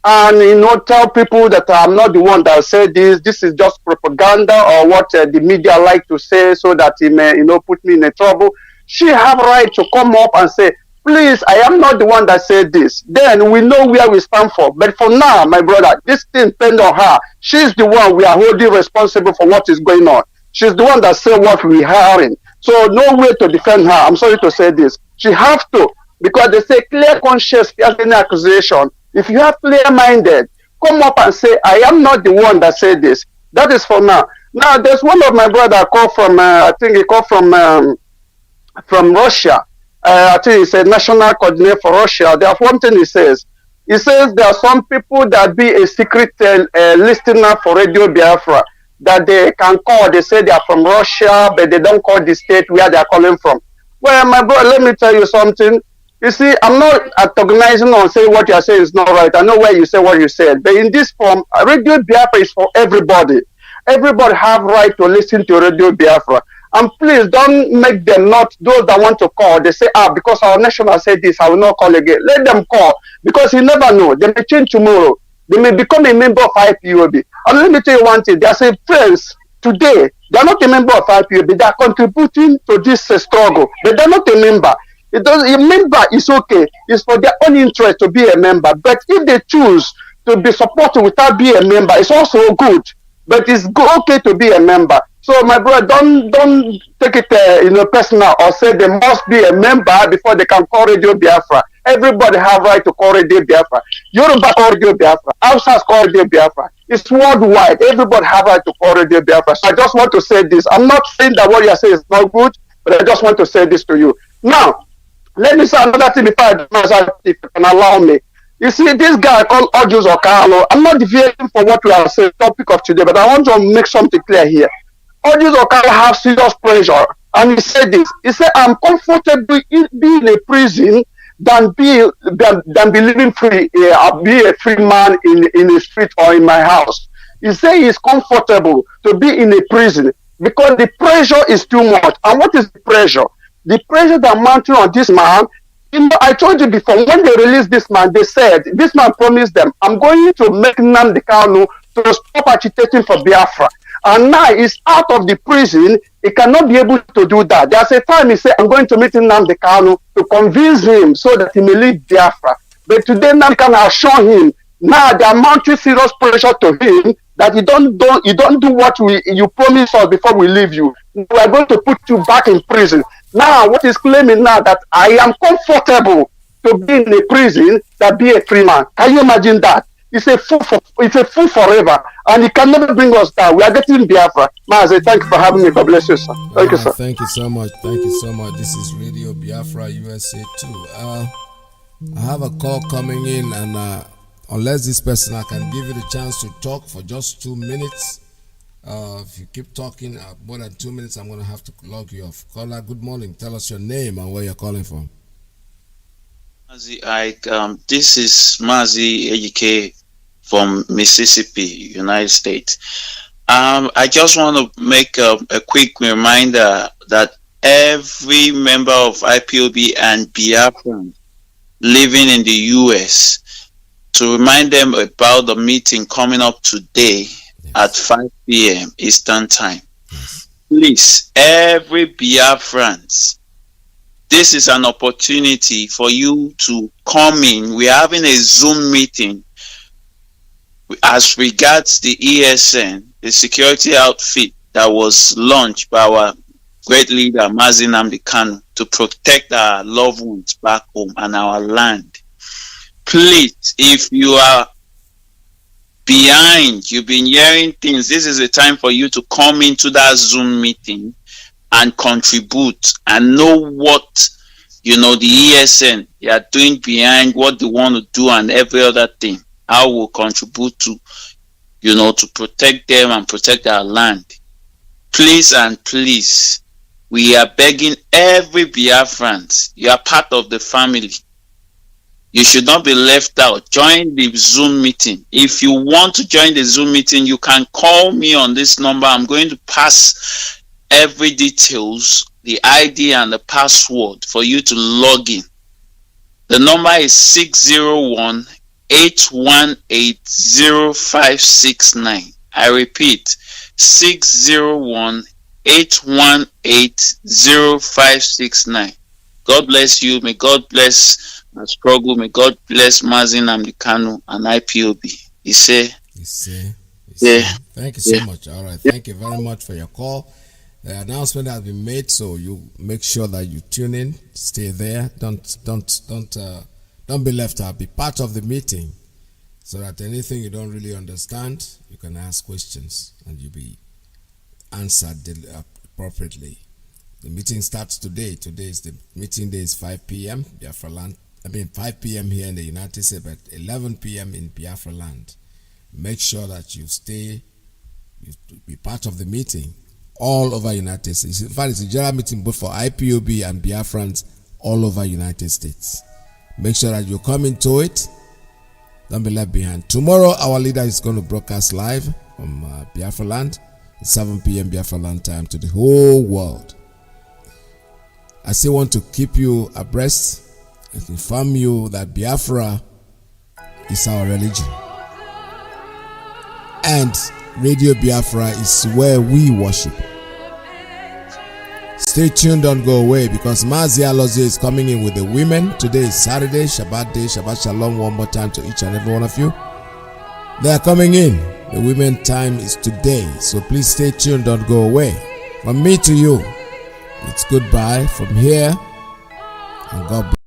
and tell people that I'm not the one that said this is just propaganda or what the media like to say so that he may put me in a trouble. She have right to come up and say, please, I am not the one that said this. Then we know where we stand for. But for now, my brother, this thing depends on her. She's the one we are holding responsible for what is going on. She's the one that said what we are hearing. So no way to defend her. I'm sorry to say this. She have to, because they say clear conscience fears any accusation. If you have clear-minded, come up and say, I am not the one that said this. That is for now. Now, there's one of my brother called from, I think he called from Russia. I think he's a national coordinator for Russia. There's one thing he says. He says there are some people that be a secret listener for Radio Biafra that they can call. They say they are from Russia, but they don't call the state where they are calling from. Well, my brother, let me tell you something. You see, I'm not antagonizing or saying what you are saying is not right. I know where you say what you said. But in this form, Radio Biafra is for everybody. Everybody have right to listen to Radio Biafra. And please don't make them not those that want to call. They say, because our national said this, I will not call again. Let them call, because you never know. They may change tomorrow. They may become a member of IPOB. And let me tell you one thing. There are some friends today, they are not a member of IPOB. They are contributing to this struggle. But they are not a member. A member is okay. It's for their own interest to be a member. But if they choose to be supporting without being a member is also good, but it's okay to be a member. So my brother, don't take it personal or say they must be a member before they can call Radio Biafra. Everybody have right to call Radio Biafra. Yoruba call Radio Biafra. Hausas call Radio Biafra. It's worldwide. Everybody have right to call Radio Biafra. So I just want to say this. I'm not saying that what you are saying is not good, but I just want to say this to you. Now, let me say another thing if you can allow me. You see, this guy called Ojus Okalo, I'm not deviating from what we are saying, topic of today, but I want to make something clear here. Ojus Okalo has serious pressure, and he said this. He said, I'm comfortable in being in a prison than be living free, be a free man in the street or in my house. He said he's comfortable to be in a prison because the pressure is too much. And what is the pressure? The pressure that mounting on this man, I told you before, when they released this man, they said, this man promised them, I'm going to make Nnamdi Kanu to stop agitating for Biafra. And now he's out of the prison, he cannot be able to do that. There's a time he said, I'm going to meet Nnamdi Kanu to convince him so that he may leave Biafra. But today Nnamdi Kanu has shown him, now they are mounting serious pressure to him that you don't do what you promised us before we leave you. We are going to put you back in prison. Now, what is claiming now that I am comfortable to be in a prison that be a free man. Can you imagine that? It's a fool forever, and it can never bring us down. We are getting Biafra. Mazi, thank you for having me. God bless you, sir. Thank you, sir. Thank you so much. Thank you so much. This is Radio Biafra USA 2. I have a call coming in, and unless this person, I can give you the chance to talk for just 2 minutes. If you keep talking more than 2 minutes, I'm going to have to log you off. Caller, good morning. Tell us your name and where you're calling from. Mazi, this is Mazi Iyke from Mississippi, United States. I just want to make a quick reminder that every member of IPOB and Biafran living in the US, to remind them about the meeting coming up today at 5 p.m. Eastern Time. Please, every Biafrans, this is an opportunity for you to come in. We're having a Zoom meeting as regards the ESN, the security outfit that was launched by our great leader, Mazi Nnamdi Kanu, to protect our loved ones back home and our land. Please, if you are behind, you've been hearing things, this is a time for you to come into that Zoom meeting and contribute and know what, the ESN, they are doing behind what they want to do and every other thing. How we'll contribute to, to protect them and protect our land. Please and please, we are begging every Biafrans, you are part of the family. You should not be left out. Join the Zoom meeting. If you want to join the Zoom meeting, you can call me on this number. I'm going to pass every details, the ID and the password for you to log in. The number is 601-818-0569. I repeat, 601-818-0569. God bless you. May God bless our struggle. May God bless Mazi Nnamdi Kanu and IPOB. Iyke. Thank you so much. All right. Thank you very much for your call. The announcement has been made, so you make sure that you tune in, stay there. Don't be left out. Be part of the meeting, so that anything you don't really understand, you can ask questions and you'll be answered appropriately. The meeting starts today. Today is the meeting day is 5 p.m. Biafra land. 5 p.m. here in the United States, but 11 p.m. in Biafra land. Make sure that you be part of the meeting all over United States. In fact, it's a general meeting both for IPOB and Biafrans all over United States. Make sure that you come into it. Don't be left behind. Tomorrow, our leader is going to broadcast live from Biafra land, 7 p.m. Biafra land time to the whole world. I still want to keep you abreast and inform you that Biafra is our religion. And Radio Biafra is where we worship. Stay tuned, don't go away, because Mazi Alozie is coming in with the women. Today is Saturday, Shabbat day, Shabbat Shalom one more time to each and every one of you. They are coming in. The women time is today, so please stay tuned, don't go away. From me to you, it's goodbye from here, and God bless.